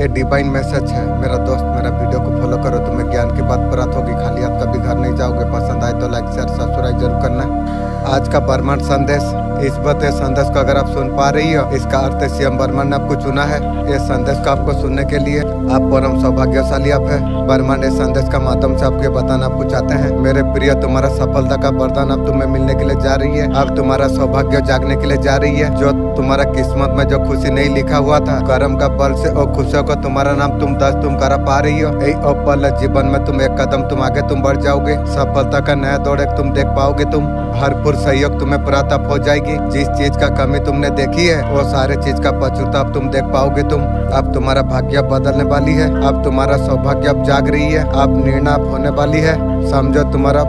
ये divine message है। मेरा दोस्त मेरा वीडियो को फॉलो करो, तुम्हें ज्ञान की बात प्राप्त होगी। खाली हाथ कभी घर नहीं जाओगे। पसंद आए तो लाइक शेयर सब्सक्राइब जरूर करना। आज का ब्रह्मांड संदेश, इस बते संदेश को अगर आप सुन पा रही हो, इसका अर्थ सीएम ब्रह्मांड ने आपको चुना है। ये संदेश को आपको सुनने के लिए आप परम सौभाग्यशाली आप है। ब्रह्मांड इस संदेश का माध्यम से आपको बताना आपको चाहते हैं। मेरे प्रिय, तुम्हारा सफलता का वरदान अब तुम्हें मिलने के लिए जा रही है। अब तुम्हारा सौभाग्य जागने के लिए जा रही है। जो तुम्हारा किस्मत में जो खुशी नहीं लिखा हुआ था, कर्म का बल से और खुशियों को तुम्हारा नाम तुम करा पा रही हो। यही पल जीवन में तुम एक कदम तुम आगे तुम बढ़ जाओगे। सफलता का नया दौर एक तुम देख पाओगे। तुम भरपूर सहयोग तुम्हें प्राप्त हो जाएगी। जिस चीज का कमी तुमने देखी है, वो सारे चीज का प्रचुरता अब तुम देख पाओगे। तुम अब तुम्हारा भाग्य बदलने वाली है। अब तुम्हारा सौभाग्य अब जाग रही है। अब निर्णय होने वाली है। समझो, तुम्हारा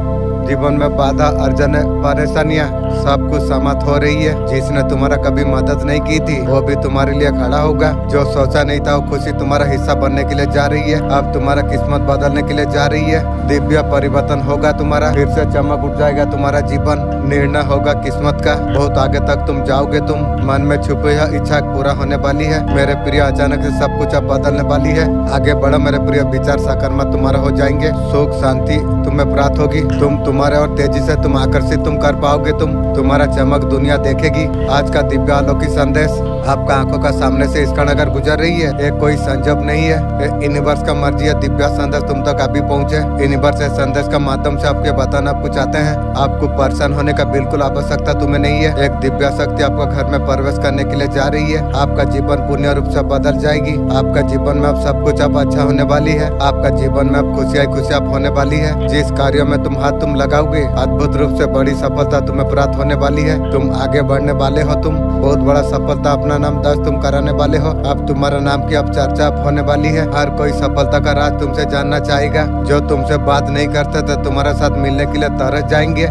जीवन में बाधा अर्जन परेशानियां सब कुछ समाप्त हो रही है। जिसने तुम्हारा कभी मदद नहीं की थी, वो भी तुम्हारे लिए खड़ा होगा। जो सोचा नहीं था, वो खुशी तुम्हारा हिस्सा बनने के लिए जा रही है। अब तुम्हारा किस्मत बदलने के लिए जा रही है। दिव्य परिवर्तन होगा तुम्हारा। फिर से चमक उठ जाएगा तुम्हारा जीवन। निर्णय होगा किस्मत का। बहुत आगे तक तुम जाओगे। तुम मन में छुपी है इच्छा पूरा होने वाली है। मेरे प्रिय, अचानक से सब कुछ अब बदलने वाली है। आगे बढ़ो मेरे प्रिय, विचार सकारात्मक तुम्हारा हो जाएंगे। सुख शांति तुम्हें प्राप्त होगी। तुम्हारे और तेजी से तुम आकर्षित तुम कर पाओगे। तुम्हारा चमक दुनिया देखेगी। आज का दिव्य अलौकिक संदेश आपका आंखों का सामने से इस क्षण अगर गुजर रही है, एक कोई संजोग नहीं है। यूनिवर्स का मर्जी है दिव्य संदेश तुम तक अभी पहुंचे। यूनिवर्स इस संदेश का माध्यम से आपके बताना आपको चाहते हैं। आपको परेशान होने का बिल्कुल आवश्यकता तुम्हें नहीं है। एक दिव्य शक्ति आपका घर में प्रवेश करने के लिए जा रही है। आपका जीवन पूर्ण रूप से बदल जाएगी। आपका जीवन में अब सब कुछ अब अच्छा होने वाली है। आपका जीवन में अब खुशियां होने वाली है। जिस कार्य में तुम हाथ तुम लगाओगे, अद्भुत रूप से बड़ी सफलता तुम्हें प्राप्त होने वाली है। तुम आगे बढ़ने वाले हो। तुम बहुत बड़ा सफलता अपना नाम दर्ज तुम कराने वाले हो। अब तुम्हारा नाम की अब चर्चा होने वाली है। हर कोई सफलता का राज तुमसे जानना चाहेगा। जो तुमसे बात नहीं करते थे, तुम्हारे साथ मिलने के लिए तरस जाएंगे।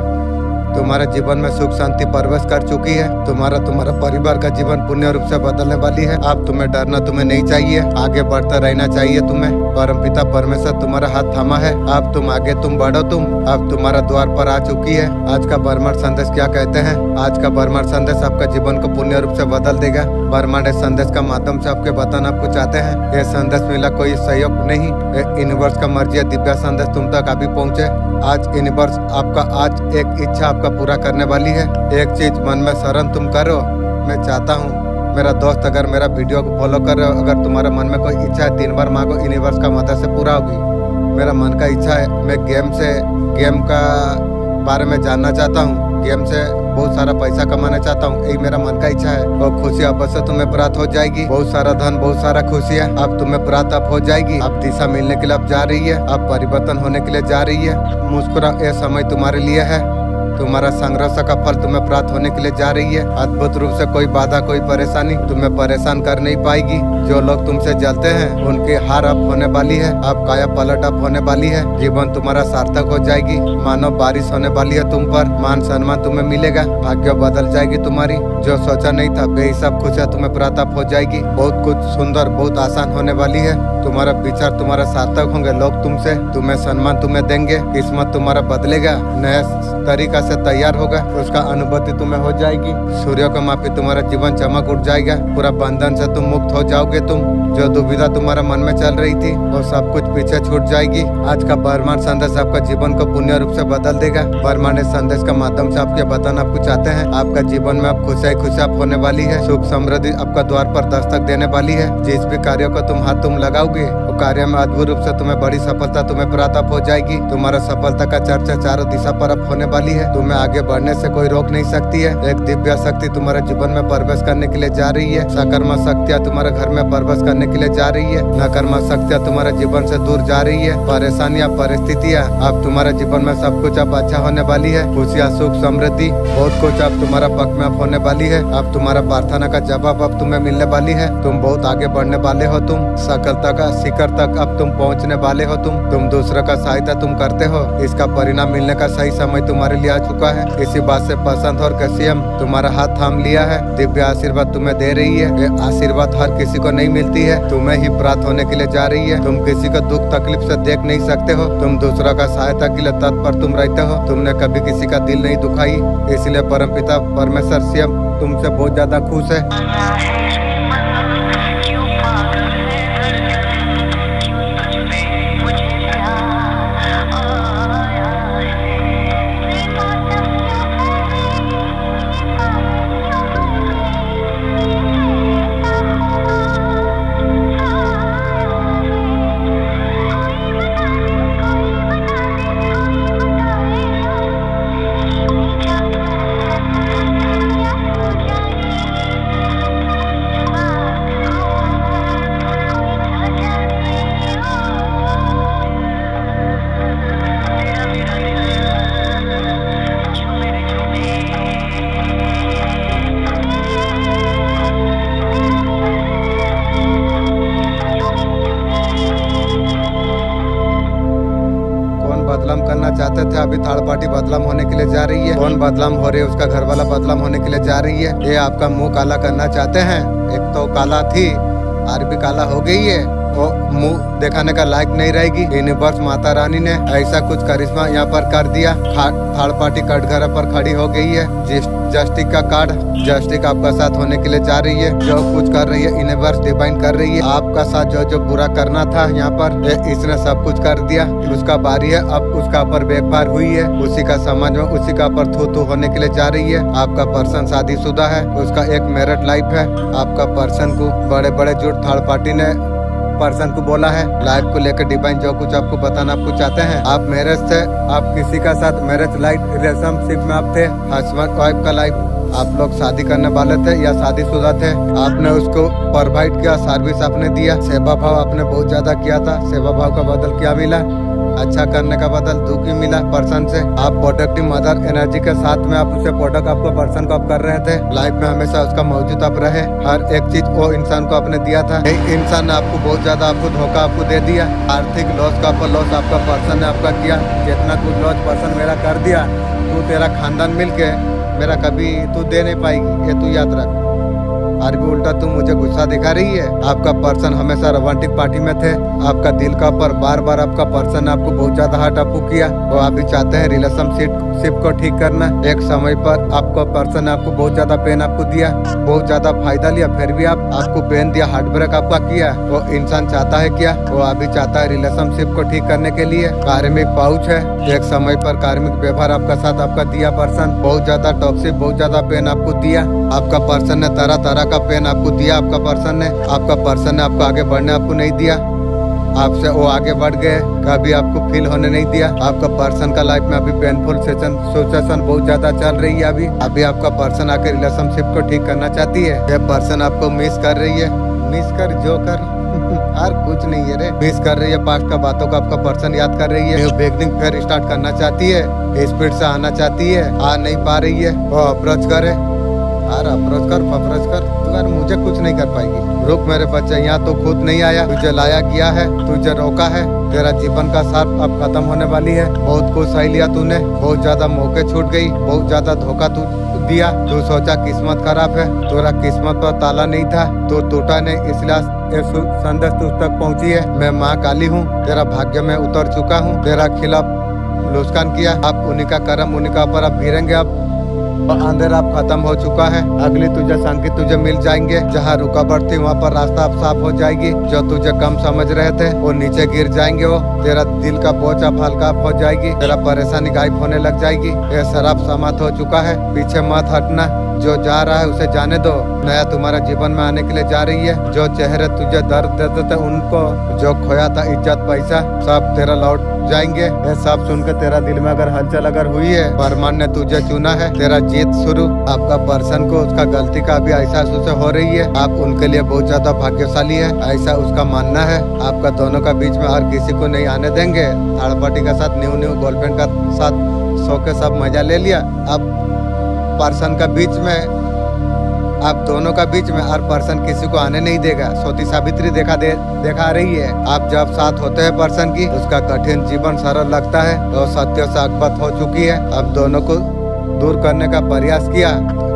तुम्हारे जीवन में सुख शांति प्रवेश कर चुकी है। तुम्हारा परिवार का जीवन पूर्ण रूप से बदलने वाली है। अब तुम्हें डरना तुम्हें नहीं चाहिए। आगे बढ़ता रहना चाहिए तुम्हें। परमपिता परमेश्वर तुम्हारा हाथ थामा है। अब तुम आगे तुम बढ़ो। अब तुम्हारा द्वार पर आ चुकी है। आज का ब्रह्मांड संदेश क्या कहते हैं? आज का ब्रह्मांड संदेश आपका जीवन को पूर्ण रूप से बदल देगा। ब्रह्मांड इस संदेश का माध्यम से आपके बताना आपको चाहते हैं। ये संदेश मिला कोई सहयोग नहीं। यूनिवर्स का मर्जी है दिव्य संदेश तुम तक अभी पहुँचे। आज यूनिवर्स आपका आज एक इच्छा आपका पूरा करने वाली है। एक चीज मन में शरण तुम करो। मैं चाहता हूँ मेरा दोस्त, अगर मेरा वीडियो को फॉलो कर रहे हो, अगर तुम्हारा मन में कोई इच्छा है, 3 बार मांगो, यूनिवर्स का मदद से पूरा होगी। मेरा मन का इच्छा है, मैं गेम का बारे में जानना चाहता हूँ। गेम से बहुत सारा पैसा कमाना चाहता हूँ। यही मेरा मन का इच्छा है। और खुशी अवश्य तुम्हें प्राप्त हो जाएगी। बहुत सारा धन, बहुत सारा खुशियाँ अब तुम्हें प्राप्त हो जाएगी। अब दिशा मिलने के लिए अब जा रही है। अब परिवर्तन होने के लिए जा रही है। मुस्कुरा, यह समय तुम्हारे लिए है। तुम्हारा संघर्ष का फल तुम्हें प्राप्त होने के लिए जा रही है। अद्भुत रूप से कोई बाधा, कोई परेशानी तुम्हें परेशान कर नहीं पाएगी। जो लोग तुमसे जलते हैं, उनकी हार अब होने वाली है। अब काया पलट अब होने वाली है। जीवन तुम्हारा सार्थक हो जाएगी। मानो बारिश होने वाली है तुम पर। मान सम्मान तुम्हें मिलेगा। भाग्य बदल जाएगी तुम्हारी। जो सोचा नहीं था, बेहिसाब खुशियाँ तुम्हें प्राप्त हो जाएगी। बहुत कुछ सुंदर, बहुत आसान होने वाली है। तुम्हारा विचार तुम्हारा सार्थक होंगे। लोग तुमसे तुम्हें सम्मान तुम्हें देंगे। किस्मत तुम्हारा बदलेगा। नया तरीका से तैयार होगा। उसका अनुभूति तुम्हें हो जाएगी। सूर्य को मापी तुम्हारा जीवन चमक उठ जाएगा। पूरा बंधन से तुम मुक्त हो जाओगे। जो दुविधा तुम्हारा मन में चल रही थी, वो सब कुछ पीछे छूट जाएगी। आज का ब्रह्मांड संदेश आपका जीवन को पूर्ण रूप से बदल देगा। ब्रह्मांड संदेश का माध्यम से आपके बताना आपको चाहते हैं। आपका जीवन में अब खुशियाँ होने वाली है। सुख समृद्धि आपका द्वार पर दस्तक देने वाली है। जिस भी कार्य को तुम हाथ तुम लगाओगे, वो कार्य में अद्भुत रूप से तुम्हें बड़ी सफलता तुम्हें प्राप्त हो जाएगी। तुम्हारा सफलता का चर्चा चारों दिशा पर अब होने वाली है। तुम्हें आगे बढ़ने से कोई रोक नहीं सकती है। एक दिव्य शक्ति तुम्हारे जीवन में प्रवेश करने के लिए जा रही है। सकारात्मक शक्तियाँ तुम्हारे घर में प्रवेश करने के लिए जा रही है। नकारात्मक शक्तियाँ तुम्हारे जीवन से दूर जा रही है। परेशानियाँ, परिस्थितियाँ, अब तुम्हारे जीवन में सब कुछ अब अच्छा होने वाली है। खुशियाँ, सुख समृद्धि, बहुत कुछ अब तुम्हारा पक्ष में अब होने वाली है। अब तुम्हारा प्रार्थना का जवाब अब तुम्हें मिलने वाली है। तुम बहुत आगे बढ़ने वाले हो। तुम सफलता का शिखर तक अब तुम पहुँचने वाले हो। तुम दूसरों का सहायता तुम करते हो। इसका परिणाम मिलने का सही समय तुम्हारे लिए आ चुका है। इसी बात से पसंद और कसीम तुम्हारा हाथ थाम लिया है। दिव्य आशीर्वाद तुम्हें दे रही है। ये आशीर्वाद हर किसी को नहीं मिलती है। तुम्हें ही प्राप्त होने के लिए जा रही है। तुम किसी को दुख तकलीफ से देख नहीं सकते हो। तुम दूसरों का सहायता के लिए तत्पर तुम रहते हो। तुमने कभी किसी का दिल नहीं दुखाई। इसलिए परमपिता परमेश्वर सीएम तुमसे बहुत ज्यादा खुश है। करना चाहते थे, अभी थर्ड पार्टी बदलाम होने के लिए जा रही है। कौन बदलाम हो रही है? उसका घर वाला बदलाम होने के लिए जा रही है। ये आपका मुंह काला करना चाहते हैं। एक तो काला थी, और भी काला हो गई है, वो मुंह दिखाने का लायक नहीं रहेगी। यूनिवर्स माता रानी ने ऐसा कुछ करिश्मा यहाँ पर कर दिया। थर्ड पार्टी कटघरे पर खड़ी हो गई है। जस्टिक का कार्ड, जस्टिक आपका साथ होने के लिए जा रही है। जो कुछ कर रही है यूनिवर्स डिवाइन कर रही है। आपका साथ जो जो बुरा करना था यहाँ पर इसने सब कुछ कर दिया। उसका बारी है, अब उसका ऊपर बेकार हुई है। उसी का समझ में उसी का ऊपर थू होने के लिए जा रही है। आपका पर्सन शादीशुदा है, उसका एक मैरिड लाइफ है। आपका पर्सन को बड़े बड़े झूठ थर्ड पार्टी ने पर्सन को बोला है। लाइफ को लेकर डिवाइन जो कुछ आपको बताना आपको चाहते हैं। आप मैरिज थे, आप किसी का साथ मैरिज लाइफ रिलेशनशिप में आप थे, हस्बैंड वाइफ का लाइफ आप लोग शादी करने वाले थे या शादीशुदा थे। आपने उसको प्रोवाइड किया, सर्विस आपने दिया, सेवा भाव आपने बहुत ज्यादा किया था। सेवा भाव का बदल क्या मिला? अच्छा करने का बदल दुखी मिला पर्सन से। आप प्रोडक्टिव मदर एनर्जी के साथ में आप उसे प्रोडक्ट आपको पर्सन को आप कर रहे थे। लाइफ में हमेशा उसका मौजूद आप रहे। हर एक चीज वो इंसान को आपने दिया था। इंसान ने आपको बहुत ज्यादा आपको धोखा आपको दे दिया। आर्थिक लॉस का लॉस आपका पर्सन ने आपका किया। जितना कुछ लॉस पर्सन मेरा कर दिया, तू तेरा खानदान मिल के मेरा कभी तू दे नहीं पाएगी, ये तू याद रख। और भी उल्टा तू मुझे गुस्सा दिखा रही है। आपका पर्सन हमेशा रोमांटिक पार्टी में थे। आपका दिल का पर बार बार आपका पर्सन आपको बहुत ज्यादा हर्ट आपको किया। वो आप भी चाहते हैं रिलेशनशिप को ठीक करना। एक समय पर आपको पर्सन ने आपको बहुत ज्यादा पेन आपको दिया, बहुत ज्यादा फायदा लिया, फिर भी आपको पेन दिया, हार्ट ब्रेक आपका किया। वो इंसान चाहता है क्या? वो अभी चाहता है रिलेशनशिप को ठीक करने के लिए कार्मिक पाउच है। एक समय पर कार्मिक व्यवहार आपका साथ आपका दिया पर्सन, बहुत ज्यादा टॉक्सिक, बहुत ज्यादा पेन आपको दिया। आपका पर्सन ने तरह तरह का पेन आपको दिया। आपका पर्सन ने आपको आगे बढ़ने आपको नहीं दिया। आपसे वो आगे बढ़ गए, कभी आपको फील होने नहीं दिया। आपका पर्सन का लाइफ में अभी पेनफुल सिचुएशन बहुत ज्यादा चल रही है। अभी आपका पर्सन आके रिलेशनशिप को ठीक करना चाहती है। ये पर्सन आपको मिस कर रही है। मिस कर जो कर और कुछ नहीं है रे। मिस कर रही है, पास्ट का बातों का आपका पर्सन याद कर रही है। न्यू बिगनिंग फिर स्टार्ट करना चाहती है, स्पीड से आना चाहती है, आ नहीं पा रही है। वो अप्रोच करे, अप्रोच कर तू यार मुझे कुछ नहीं कर पाएगी। रुक मेरे बच्चे, यहाँ तो खुद नहीं आया, तुझे लाया गया है, तुझे रोका है। तेरा जीवन का साथ अब खत्म होने वाली है। बहुत कुछ सही लिया तूने, बहुत ज्यादा मौके छूट गई, बहुत ज्यादा धोखा तू दिया। तू सोचा किस्मत खराब है, तेरा किस्मत पर ताला नहीं था, तू टूटा नहीं, इसलिए संदेश तुझ तक पहुँची है। मैं माँ काली हूँ, तेरा भाग्य में उतर चुका हूँ, तेरा खिलाफ लुस्कान किया। अब उन्हीं का कर्म उन्हीं का ऊपर अब गिरेंगे। अब अंधेरा अब खत्म हो चुका है। अगली तुझे संकेत तुझे मिल जाएंगे। जहाँ रुकावट थी वहाँ पर रास्ता अब साफ हो जाएगी। जो तुझे कम समझ रहे थे वो नीचे गिर जाएंगे। वो तेरा दिल का बोझ अब हल्का हो जाएगी। तेरा परेशानी गायब होने लग जाएगी। ये शराब समाप्त हो चुका है, पीछे मत हटना। जो जा रहा है उसे जाने दो। नया तुम्हारा जीवन में आने के लिए जा रही है। जो चेहरे तुझे दर्द देते थे उनको, जो खोया था इज्जत पैसा, सब तेरा लौट जाएंगे। ये सब सुन के तेरा दिल में अगर हलचल अगर हुई है, परमान ने तुझे चुना है, तेरा जीत शुरू। आपका पर्सन को उसका गलती का भी एहसास उसे हो रही है। आप उनके लिए बहुत ज्यादा भाग्यशाली है, ऐसा उसका मानना है। आपका दोनों का बीच में और किसी को नहीं आने देंगे। थर्ड पार्टी का साथ न्यू गर्लफ्रेंड का साथ सो के सब मजा ले लिया। अब पर्सन का बीच में, आप दोनों का बीच में हर पर्सन किसी को आने नहीं देगा। सोती सावित्री देखा रही है। आप जब साथ होते हैं पर्सन की, उसका कठिन जीवन सरल लगता है। तो सत्य से अकबत हो चुकी है। अब दोनों को दूर करने का प्रयास किया।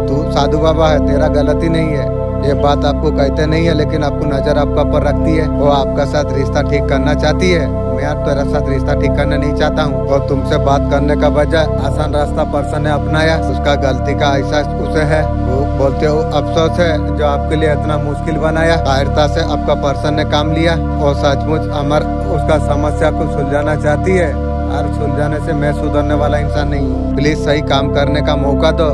तू साधु बाबा है, तेरा गलती नहीं है। ये बात आपको कहते नहीं है, लेकिन आपको नजर आपका ऊपर रखती है। वो आपका साथ रिश्ता ठीक करना चाहती है। मैं यार तेरा साथ रिश्ता ठीक करना नहीं चाहता हूँ। और तुमसे बात करने का बजाय आसान रास्ता पर्सन ने अपनाया। उसका गलती का एहसास उसे है। वो बोलते हो अफसोस है जो आपके लिए इतना मुश्किल बनाया। कायरता से आपका पर्सन ने काम लिया और सचमुच अमर उसका समस्या को सुलझाना चाहती है। और सुलझाने से मैं सुधरने वाला इंसान नहीं हूँ। प्लीज सही काम करने का मौका दो।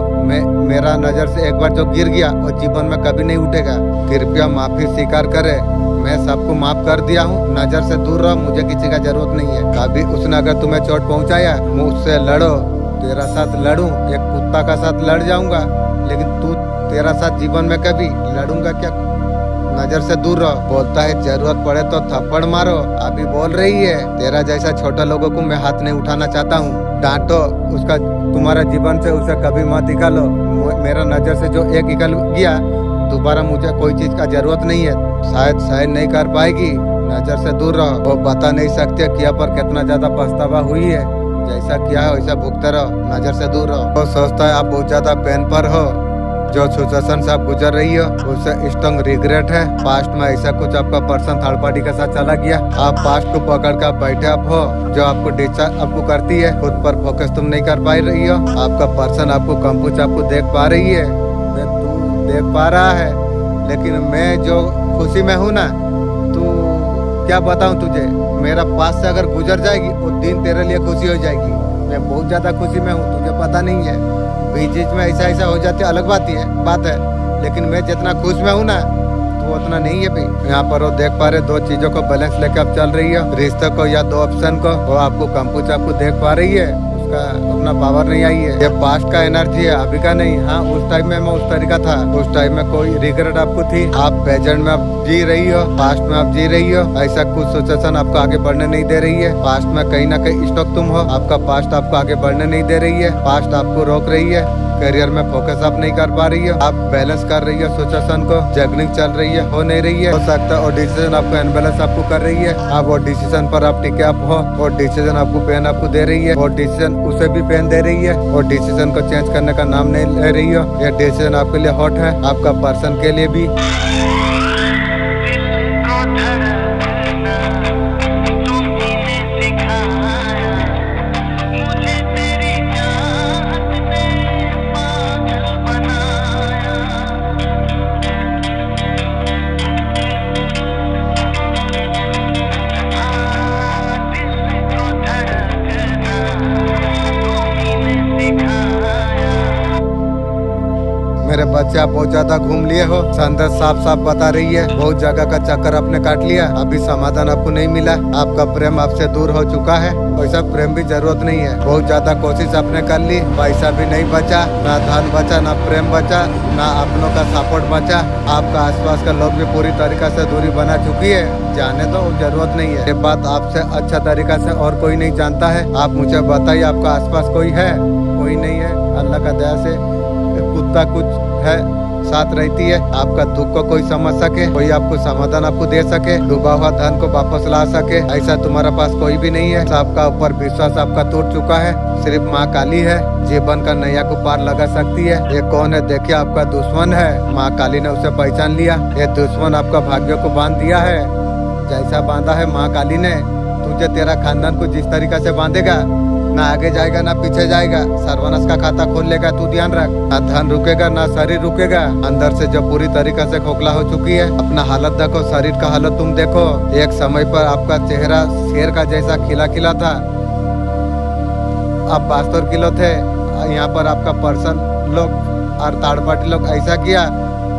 मेरा नजर से एक बार जो गिर गया वो जीवन में कभी नहीं उठेगा। कृपया माफी स्वीकार करे। मैं सबको माफ कर दिया हूँ। नजर से दूर रहो, मुझे किसी का जरूरत नहीं है। कभी उसने अगर तुम्हें चोट पहुँचाया, मुझसे लड़ो। तेरा साथ लड़ूं, एक कुत्ता का साथ लड़ जाऊंगा, लेकिन तेरा साथ जीवन में कभी लड़ूंगा क्या? नजर से दूर रहो। बोलता है जरूरत पड़े तो थप्पड़ मारो। अभी बोल रही है तेरा जैसा छोटा लोगों को मैं हाथ नहीं उठाना चाहता हूँ। डांटो उसका, तुम्हारा जीवन से उसे कभी मत निकालो। मेरा नजर से जो एक निकल गया, दोबारा मुझे कोई चीज का जरूरत नहीं है। शायद सहन नहीं कर पाएगी। नजर से दूर रहो। वो बता नहीं सकते किया पर कितना ज्यादा पछतावा हुई है। जैसा किया है वैसा भुगते रहो, नजर से दूर रहो। वो सोचता है आप बहुत ज्यादा पेन पर हो, जो सिचुएशन से आप गुजर रही हो उससे स्ट्रॉन्ग रिग्रेट है। पास्ट में ऐसा कुछ आपका पर्सन थर्ड पार्टी के साथ चला गया, आप पास्ट को पकड़ कर बैठे आप हो, जो आपको डिस्चार्ज आपको करती है, खुद पर फोकस तुम नहीं कर पा रही हो। आपका पर्सन आपको कम कुछ आपको देख पा रही है, तू देख पा रहा है, लेकिन मैं जो खुशी में हूँ ना, तू क्या बताऊँ तुझे, मेरा पास से अगर गुजर जाएगी वो दिन तेरे लिए खुशी हो जाएगी। मैं बहुत ज्यादा खुशी में हूँ, तुझे पता नहीं है। बीच में ऐसा हो जाती है अलग बात है, लेकिन मैं जितना खुश में हूँ ना तो उतना नहीं है भाई। यहाँ पर वो देख पा रहे दो चीजों को बैलेंस लेके आप चल रही है, रिश्ते को या दो ऑप्शन को। वो आपको कम कुछ आपको देख पा रही है, उसका अपना पावर नहीं आई है। ये पास्ट का एनर्जी है, अभी का नहीं। हाँ, उस टाइम में मैं उस तरीका था, उस टाइम में कोई रिग्रेट आपको थी। आप प्रेजेंट में आप जी रही हो, पास्ट में आप जी रही हो। ऐसा कुछ सिचुएशन आपको आगे बढ़ने नहीं दे रही है। पास्ट में कहीं ना कहीं स्टॉक तुम हो, आपका पास्ट आपको आगे बढ़ने नहीं दे रही है, पास्ट आपको रोक रही है। करियर में फोकस आप नहीं कर पा रही हो, आप बैलेंस कर रही हो सिचुएशन को, जगनिंग चल रही है, हो नहीं रही है। हो सकता है और डिसीजन आपको अनबैलेंस आपको कर रही है, आप वो डिसीजन पर आप टिके आप हो, और डिसीजन आपको पेन आपको दे रही है, और डिसीजन उसे भी पेन दे रही है, और डिसीजन को चेंज करने का नाम नहीं ले रही हो। ये डिसीजन आपके लिए हॉट है, आपका पर्सन के लिए भी। मेरे बच्चे आप बहुत ज्यादा घूम लिए हो, संदेश साफ बता रही है, बहुत जगह का चक्कर आपने काट लिया, अभी समाधान आपको नहीं मिला। आपका प्रेम आपसे दूर हो चुका है, वैसा प्रेम भी जरूरत नहीं है। बहुत ज्यादा कोशिश आपने कर ली, पैसा भी नहीं बचा, ना धन बचा, ना प्रेम बचा, ना अपनों का सपोर्ट बचा। आपका आसपास का लोग भी पूरी तरीका से दूरी बना चुकी है, जाने दो, जरूरत नहीं है। ये बात आपसे अच्छा तरीका से और कोई नहीं जानता है। आप मुझे बताइए, आपका आसपास कोई है? कोई नहीं है। अल्लाह का दया से कुत्ता कुछ है साथ रहती है, आपका दुख को कोई समझ सके, कोई आपको समाधान आपको दे सके, डूबा हुआ धन को वापस ला सके, ऐसा तुम्हारे पास कोई भी नहीं है। आपका ऊपर विश्वास आपका टूट चुका है, सिर्फ माँ काली है जीवन का नैया को पार लगा सकती है। ये कौन है? देखिए, आपका दुश्मन है, माँ काली ने उसे पहचान लिया। ये दुश्मन आपका भाग्य को बांध दिया है, जैसा बांधा है माँ काली ने तुझे, तेरा खानदान को जिस तरीका से बांधेगा, ना आगे जाएगा ना पीछे जाएगा, सर्वनाश का खाता खोल लेगा। तू ध्यान रख, ना धन रुकेगा ना शरीर रुकेगा। अंदर से जो पूरी तरीका से खोखला हो चुकी है, अपना हालत देखो, शरीर का हालत तुम देखो। एक समय पर आपका चेहरा शेर का जैसा खिला था, आप 72 किलो थे। यहाँ पर आपका पर्सन लोग और थर्ड पार्टी लोग ऐसा किया,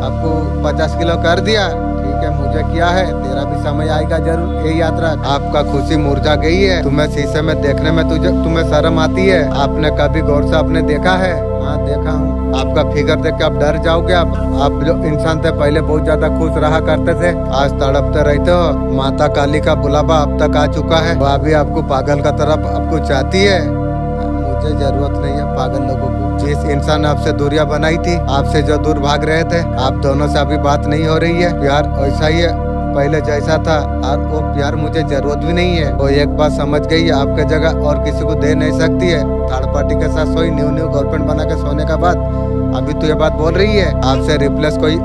आपको 50 किलो कर दिया। ठीक है, मुझे क्या है, तेरा भी समय आएगा जरूर। ये याद रख, आपका खुशी मुरझा गई है, तुम्हें शीशे में देखने में तुम्हें शर्म आती है। आपने कभी गौर से आपने देखा है? हाँ, देखा हूँ। आपका फिगर देख के आप डर जाओगे। आप जो इंसान थे पहले बहुत ज्यादा खुश रहा करते थे, आज तड़पते रहते हो। माता काली का बुलावा अब तक आ चुका है, वह भी आपको पागल का तरफ आपको चाहती है। मुझे जरूरत नहीं है पागल लोगों को। जिस इंसान ने आपसे दूरियां बनाई थी, आपसे जो दूर भाग रहे थे, आप दोनों से अभी बात नहीं हो रही है। प्यार वैसा ही है पहले जैसा था, और वो प्यार मुझे जरूरत भी नहीं है। वो एक बात समझ गई है, आपके जगह और किसी को दे नहीं सकती है। थर्ड पार्टी के साथ सोई, न्यू गर्लफ्रेंड बना के सोने का बाद अभी तो ये बात बोल रही है, आपसे रिप्लेस कोई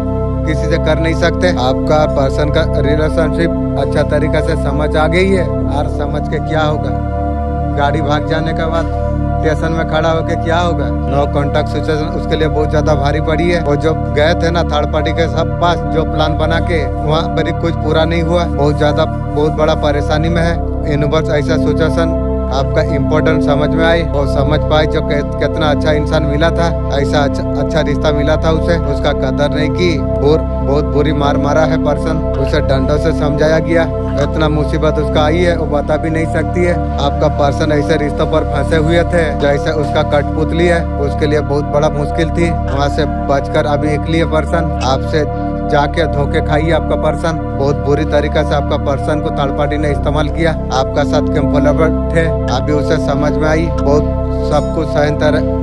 किसी से कर नहीं सकते। आपका पर्सन का रिलेशनशिप अच्छा तरीका से समझ आ गई है, और समझ के क्या होगा, गाड़ी भाग जाने के बाद स्टेशन में खड़ा होके क्या होगा? नो कॉन्टैक्ट सिचुएशन उसके लिए बहुत ज्यादा भारी पड़ी है। वो जो गए थे ना थर्ड पार्टी के सब पास, जो प्लान बना के, वहाँ पर कुछ पूरा नहीं हुआ, बहुत बड़ा परेशानी में है। यूनिवर्स ऐसा सिचुएशन आपका इम्पोर्टेंट समझ में आई, और समझ पाए जो कितना अच्छा इंसान मिला था, ऐसा अच्छा रिश्ता मिला था उसे, उसका कदर नहीं की और बहुत बुरी मार मारा है पर्सन। उसे डंडों से समझाया गया, इतना मुसीबत उसका आई है वो बता भी नहीं सकती है। आपका पर्सन ऐसे रिश्तों पर फंसे हुए थे जैसे उसका कठपुतली है, उसके लिए बहुत बड़ा मुश्किल थी। वहाँ से बचकर अभी निकली है पर्सन, आपसे जाके धोखे खाई आपका पर्सन। बहुत बुरी तरीके से आपका पर्सन को थर्ड पार्टी ने इस्तेमाल किया, आपका साथ कंफर्टेबल थे। अभी उसे समझ में आई, बहुत सब कुछ सहन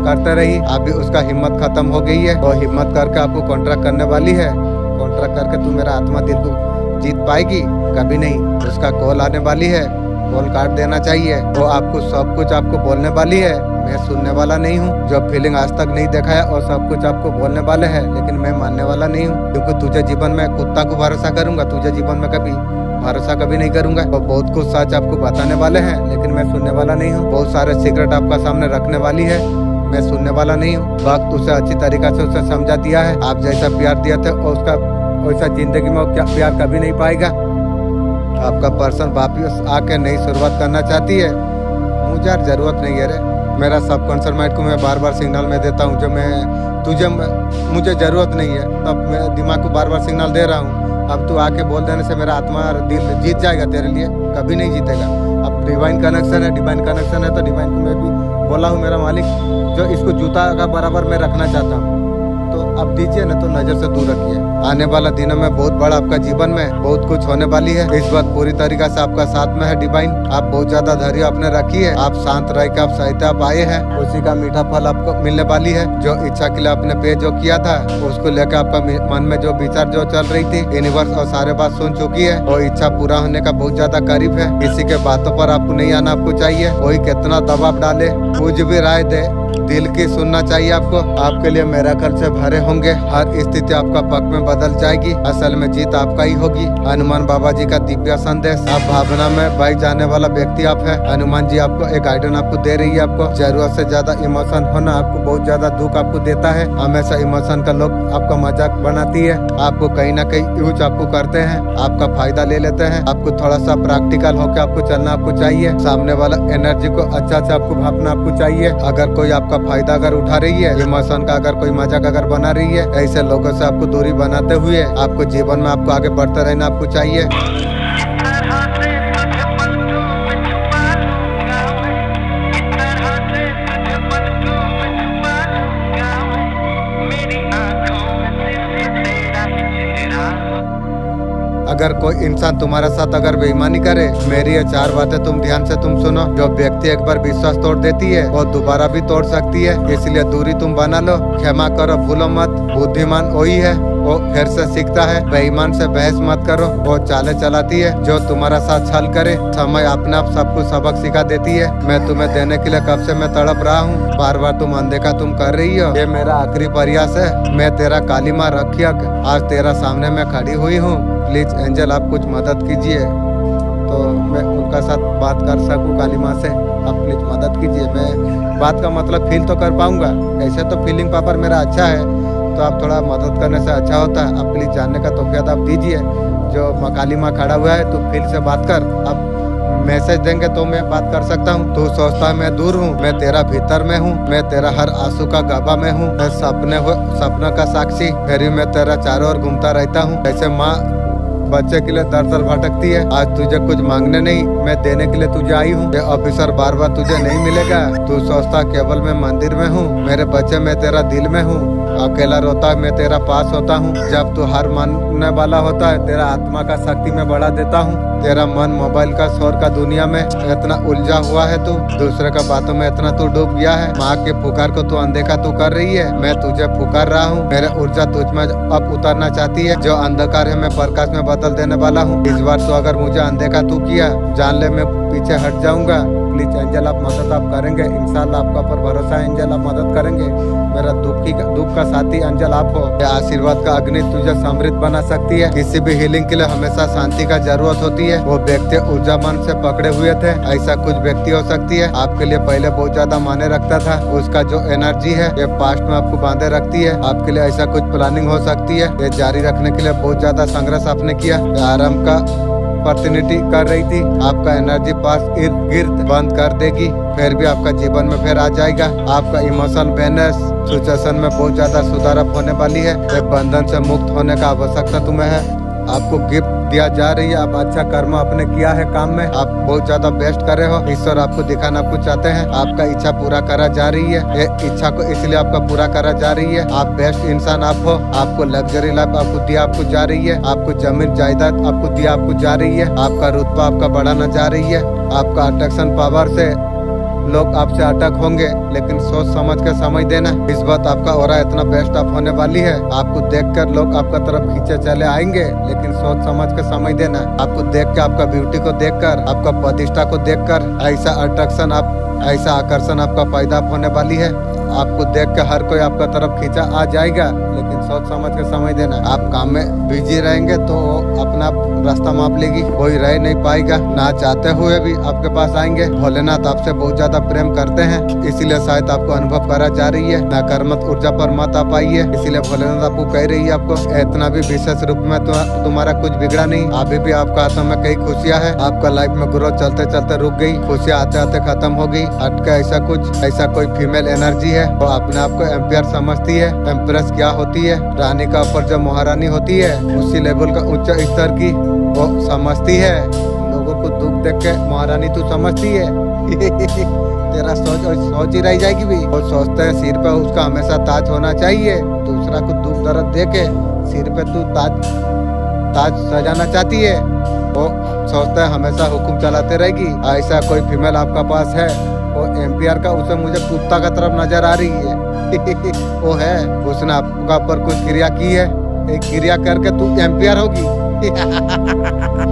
करते रही, अभी उसका हिम्मत खत्म हो गई है। वो हिम्मत करके आपको कॉन्ट्रैक्ट करने वाली है। कॉन्ट्रैक्ट करके तू मेरा आत्मा दिल को जीत पाएगी? कभी नहीं। उसका कॉल आने वाली है, कॉल काट देना चाहिए। वो आपको सब कुछ आपको बोलने वाली है, मैं सुनने वाला नहीं हूँ। जो फीलिंग आज तक नहीं देखा है और सब कुछ आपको बोलने वाले हैं, लेकिन मैं मानने वाला नहीं हूँ। क्योंकि तुझे जीवन में कुत्ता को भरोसा करूंगा, तुझे जीवन में कभी भरोसा कभी नहीं करूंगा। और बहुत कुछ सच आपको बताने वाले हैं, लेकिन मैं सुनने वाला नहीं हूँ। बहुत सारे सीक्रेट आपका सामने रखने वाली है, मैं सुनने वाला नहीं हूँ। वक्त उसे अच्छी तरीका से उसे समझा दिया है। आप जैसा प्यार दिया था और उसका वैसा जिंदगी में क्या प्यार कभी नहीं पाएगा। आपका पर्सन वापिस आके नई शुरुआत करना चाहती है। मुझे यार जरूरत नहीं है रे। मेरा सबकॉन्शियस माइंड को मैं बार बार सिग्नल में देता हूँ, जो मैं तुझे मुझे जरूरत नहीं है, तब मैं दिमाग को बार बार सिग्नल दे रहा हूँ। अब तू आके बोल देने से मेरा आत्मा और दिल जीत जाएगा तेरे लिए? कभी नहीं जीतेगा। अब डिवाइन कनेक्शन है, डिवाइन कनेक्शन है तो डिवाइन को मैं भी बोला हूँ मेरा मालिक, जो इसको जूता का बराबर मैं रखना चाहता हूँ, तो अब दीजिए ना, तो नजर से दूर रखिए। आने वाला दिनों में बहुत बड़ा आपका जीवन में बहुत कुछ होने वाली है। इस वक्त पूरी तरीका से आपका साथ में है डिवाइन। आप बहुत ज्यादा धैर्य अपने रखिए। आप शांत रह के आप सहित आप आए हैं, उसी का मीठा फल आपको मिलने वाली है। जो इच्छा के लिए आपने पे जो किया था, उसको लेकर आपका मन में जो विचार जो चल रही थी, यूनिवर्स और सारे बात सुन चुकी है और इच्छा पूरा होने का बहुत ज्यादा करीब है। किसी के बातों पर आपको नहीं आना आपको चाहिए। कोई कितना दबाव डाले, कुछ भी राय दे, दिल की सुनना चाहिए आपको। आपके लिए मेराकल से भरे होंगे। हर स्थिति आपका पक्ष में बदल जाएगी। असल में जीत आपका ही होगी। हनुमान बाबा जी का दिव्य संदेश। आप भावना में बह जाने वाला व्यक्ति आप है। हनुमान जी आपको एक गाइडेंस आपको दे रही है। आपको जरूरत से ज्यादा इमोशन होना आपको बहुत ज्यादा दुख आपको देता है। हमेशा इमोशन का लोग आपका मजाक बनाती है, आपको कहीं ना कहीं यूज आपको करते हैं, आपका फायदा ले लेते हैं। आपको थोड़ा सा प्रैक्टिकल होकर आपको चलना आपको चाहिए। सामने वाला एनर्जी को अच्छा से आपको भापना आपको चाहिए। अगर कोई आपका फायदा अगर उठा रही है, इमोशन का अगर कोई मजाक अगर बना रही है, ऐसे लोगों से आपको दूरी बनाते हुए आपको जीवन में आपको आगे बढ़ते रहना आपको चाहिए। अगर कोई इंसान तुम्हारे साथ अगर बेईमानी करे, मेरी ये 4 बातें तुम ध्यान से तुम सुनो। जो व्यक्ति एक बार विश्वास तोड़ देती है वो दोबारा भी तोड़ सकती है। इसलिए दूरी तुम बना लो, क्षमा करो, भूलो मत। बुद्धिमान वही है वो फिर से सीखता है। बेईमान से बहस मत करो, वो चाले चलाती है। जो तुम्हारा साथ छल करे, समय अपने आप सबको सबक सिखा देती है। मैं तुम्हें देने के लिए कब से मैं तड़प रहा हूँ। बार बार तुम अनदेखा तुम कर रही हो। ये मेरा आखिरी प्रयास है। मैं तेरा काली माँ रखियक आज तेरा सामने मैं खड़ी हुई हूँ। प्लीज एंजल आप कुछ मदद कीजिए, तो मैं उनका साथ बात कर सकूं काली माँ से। आप प्लीज मदद कीजिए। मैं बात का मतलब फील तो कर पाऊंगा। ऐसे तो फीलिंग पावर मेरा अच्छा है, तो आप थोड़ा मदद करने से अच्छा होता है। आप प्लीज जानने का तौफीक आप दीजिए। जो काली माँ खड़ा हुआ है, तो फील से बात कर। अब मैसेज देंगे तो मैं बात कर सकता हूँ। तू सोचता है मैं दूर हूँ, मैं तेरा भीतर में हूँ। मैं तेरा हर आंसू का गवाह में हूँ। मैं सपनों का साक्षी, फिर मैं तेरा चारों ओर घूमता रहता हूँ। ऐसे माँ बच्चे के लिए दर दर भटकती है। आज तुझे कुछ मांगने नहीं, मैं देने के लिए तुझे आई हूँ। ये ऑफिसर बार बार तुझे नहीं मिलेगा। तू सोचता केवल मैं मंदिर में हूँ, मेरे बच्चे मैं तेरा दिल में हूँ। अकेला रोता मैं तेरा पास होता हूँ। जब तू हार मानने वाला होता है, तेरा आत्मा का शक्ति में बढ़ा देता हूँ। तेरा मन मोबाइल का शोर का दुनिया में इतना उलझा हुआ है, तू दूसरे का बातों में इतना तू डूब गया है। माँ के पुकार को तू अनदेखा तू कर रही है। मैं तुझे पुकार रहा हूँ। मेरे ऊर्जा तुझ में अब उतरना चाहती है। जो अंधकार है मैं प्रकाश में बदल देने वाला हूँ। इस बार तो अगर मुझे अनदेखा तू किया, जान ले मैं पीछे हट जाऊंगा। प्लीज एंजल आप मदद आप करेंगे। इंशाल्लाह आपका पर भरोसा है एंजल, आप मदद करेंगे। मेरा दुख का साथी एंजल आप हो। ये आशीर्वाद का अग्नि तुझे समृद्ध बना सकती है। किसी भी हीलिंग के लिए हमेशा शांति का जरूरत होती है। वो व्यक्ति ऊर्जा मन से पकड़े हुए थे, ऐसा कुछ व्यक्ति हो सकती है आपके लिए पहले बहुत ज्यादा माने रखता था। उसका जो एनर्जी है ये पास्ट में आपको बांधे रखती है। आपके लिए ऐसा कुछ प्लानिंग हो सकती है। ये जारी रखने के लिए बहुत ज्यादा संघर्ष आपने किया। आराम का अपॉर्चुनिटी कर रही थी। आपका एनर्जी पास इर्द गिर्द बंद कर देगी, फिर भी आपका जीवन में फिर आ जाएगा। आपका इमोशन बैलेंस सिचुएशन में बहुत ज्यादा सुधार होने वाली है। एक बंधन से मुक्त होने का आवश्यकता तुम्हें है। आपको गिफ्ट दिया जा रही है। आप अच्छा कर्म अपने किया है काम में, आप बहुत ज्यादा बेस्ट कर रहे हो। ईश्वर आपको दिखाना कुछ चाहते हैं। आपका इच्छा पूरा करा जा रही है। ये इच्छा को इसलिए आपका पूरा करा जा रही है। आप बेस्ट इंसान आप हो। आपको लग्जरी लाइफ आपको दिया आपको जा रही है। आपको जमीन जायदाद आपको दिया आपको जा रही है। आपका रुतबा आपका बढ़ाना जा रही है। आपका अट्रैक्शन पावर से लोग आपसे अटक होंगे, लेकिन सोच समझ के समझ देना। इस बात आपका ऑरा इतना बेस्ट अप होने वाली है, आपको देखकर लोग आपका तरफ खींचे चले आएंगे, लेकिन सोच समझ के समझ देना। आपको देख के, आपका ब्यूटी को देखकर, आपका प्रतिष्ठा को देखकर ऐसा अट्रैक्शन, ऐसा आकर्षण आपका पैदा होने वाली है। आपको देख के हर कोई आपका तरफ खींचा आ जाएगा, लेकिन सोच समझ के समझ देना। आप काम में बिजी रहेंगे तो अपना रास्ता माप लेगी, कोई रह नहीं पाएगा। ना चाहते हुए भी आपके पास आएंगे। भोलेनाथ आपसे बहुत ज्यादा प्रेम करते हैं, इसीलिए शायद आपको अनुभव करा जा रही है। नकारात्मक ऊर्जा पर मत आ पाइए, इसीलिए भोलेनाथ आपको कह रही है आपको इतना भी विशेष रूप में तुम्हारा कुछ बिगड़ा नहीं। अभी भी आपका हाथों में कई खुशियाँ है। आपका लाइफ में ग्रोथ चलते चलते रुक गई, खुशियाँ आते आते खत्म हो गई। अटका ऐसा कोई फीमेल एनर्जी है, वो अपने आप को एम्पायर समझती है। एम्प्रेस क्या होती है? रानी का ऊपर जो महारानी होती है, उसी लेवल का उच्च स्तर की वो समझती है। लोगों को दुख देख के महारानी तू समझती है तेरा सोच ही रह जाएगी भी। वो सोचते हैं सिर पे उसका हमेशा ताज होना चाहिए। दूसरा को दुख दर्द दे के सिर पे तू ताज सजाना चाहती है। वो सोचता है हमेशा हुक्म चलाते रहेगी। ऐसा कोई फीमेल आपका पास है, वो एम्पायर का, उसे मुझे कुत्ता का तरफ नजर आ रही है वो है, उसने आपका ऊपर कुछ क्रिया की है। एक क्रिया करके तू एम्पायर होगी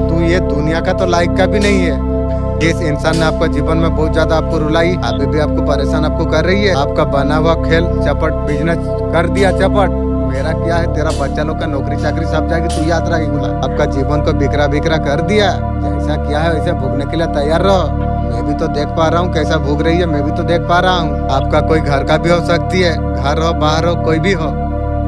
तू ये दुनिया का तो लायक का भी नहीं है। जिस इंसान ने आपका जीवन में बहुत ज्यादा आपको रुलाई, अभी भी आपको परेशान आपको कर रही है। आपका बना हुआ खेल चपट, बिजनेस कर दिया चपट। मेरा क्या है, तेरा बच्चा लोग का नौकरी चाकरी सब जाएगी, तू याद रखेगी। आपका जीवन को बिखरा कर दिया। जैसा क्या है वैसे भोगने के लिए तैयार रहो। मैं भी तो देख पा रहा हूँ कैसा भूग रही है, मैं भी तो देख पा रहा हूँ। आपका कोई घर का भी हो सकती है, घर हो बाहर हो कोई भी हो,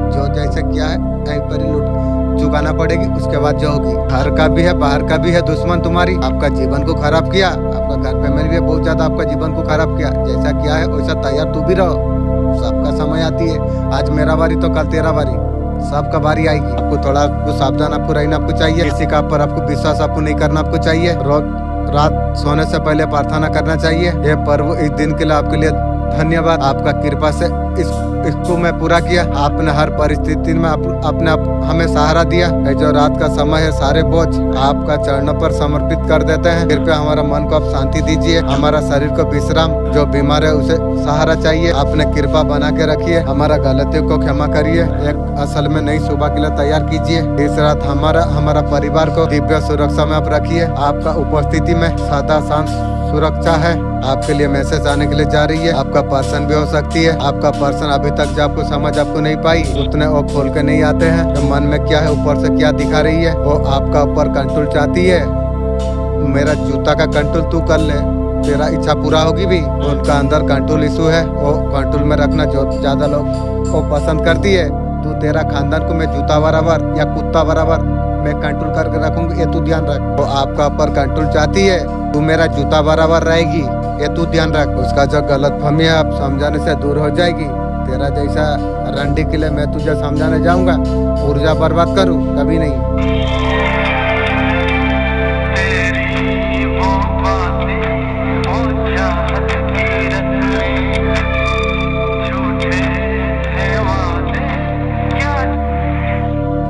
जो जैसे क्या है कहीं पर ही लूट चुकाना पड़ेगी। उसके बाद जो होगी, घर का भी है बाहर का भी है दुश्मन तुम्हारी। आपका जीवन को खराब किया, आपका घर फैमिली भी बहुत ज्यादा आपका जीवन को खराब किया। जैसा क्या है वैसा तैयार तू भी रहो। सबका समय आती है, आज मेरा बारी तो कल तेरा बारी, सबका बारी आएगी। आपको थोड़ा सावधान आपको रहना आपको चाहिए। किसी का पर आपको विश्वास आपको नहीं करना आपको चाहिए। रात सोने से पहले प्रार्थना करना चाहिए। ये पर्व इस दिन के लिए आपके लिए धन्यवाद। आपका कृपा से इसको मैं पूरा किया। आपने हर परिस्थिति में अपने हमें सहारा दिया। ये जो रात का समय है, सारे बोझ आपका चरणों पर समर्पित कर देते हैं। कृपया हमारा मन को आप शांति दीजिए, हमारा शरीर को विश्राम, जो बीमार है उसे सहारा चाहिए। आपने कृपा बना के रखिए, हमारा गलतियों को क्षमा करिए। एक असल में नई सुबह के लिए तैयार कीजिए। इस रात हमारा परिवार को दिव्य सुरक्षा में आप रखिए। आपका उपस्थिति में सदा शांत सुरक्षा है। आपके लिए मैसेज आने के लिए जा रही है। आपका पर्सन भी हो सकती है। आपका पर्सन अभी तक जो आपको समझ आपको नहीं पाई, उतने वो खोल के नहीं आते हैं। तो मन में क्या है, ऊपर से क्या दिखा रही है, वो आपका ऊपर कंट्रोल चाहती है। मेरा जूता का कंट्रोल तू कर ले, तेरा इच्छा पूरा होगी भी। उनका अंदर कंट्रोल इशू है, वो कंट्रोल में रखना जो ज्यादा लोग को पसंद करती है। तू तेरा खानदान को मैं जूता बराबर या कुत्ता बराबर मैं कंट्रोल करके रखूंगी, ये तू ध्यान रख। वो आपका ऊपर कंट्रोल चाहती है, तू मेरा जूता बराबर रहेगी, ये तू ध्यान रख। उसका जो गलत फहमी है आप समझाने से दूर हो जाएगी। तेरा जैसा रंडी के लिए मैं तुझे समझाने जाऊंगा, ऊर्जा बर्बाद करूं कभी नहीं।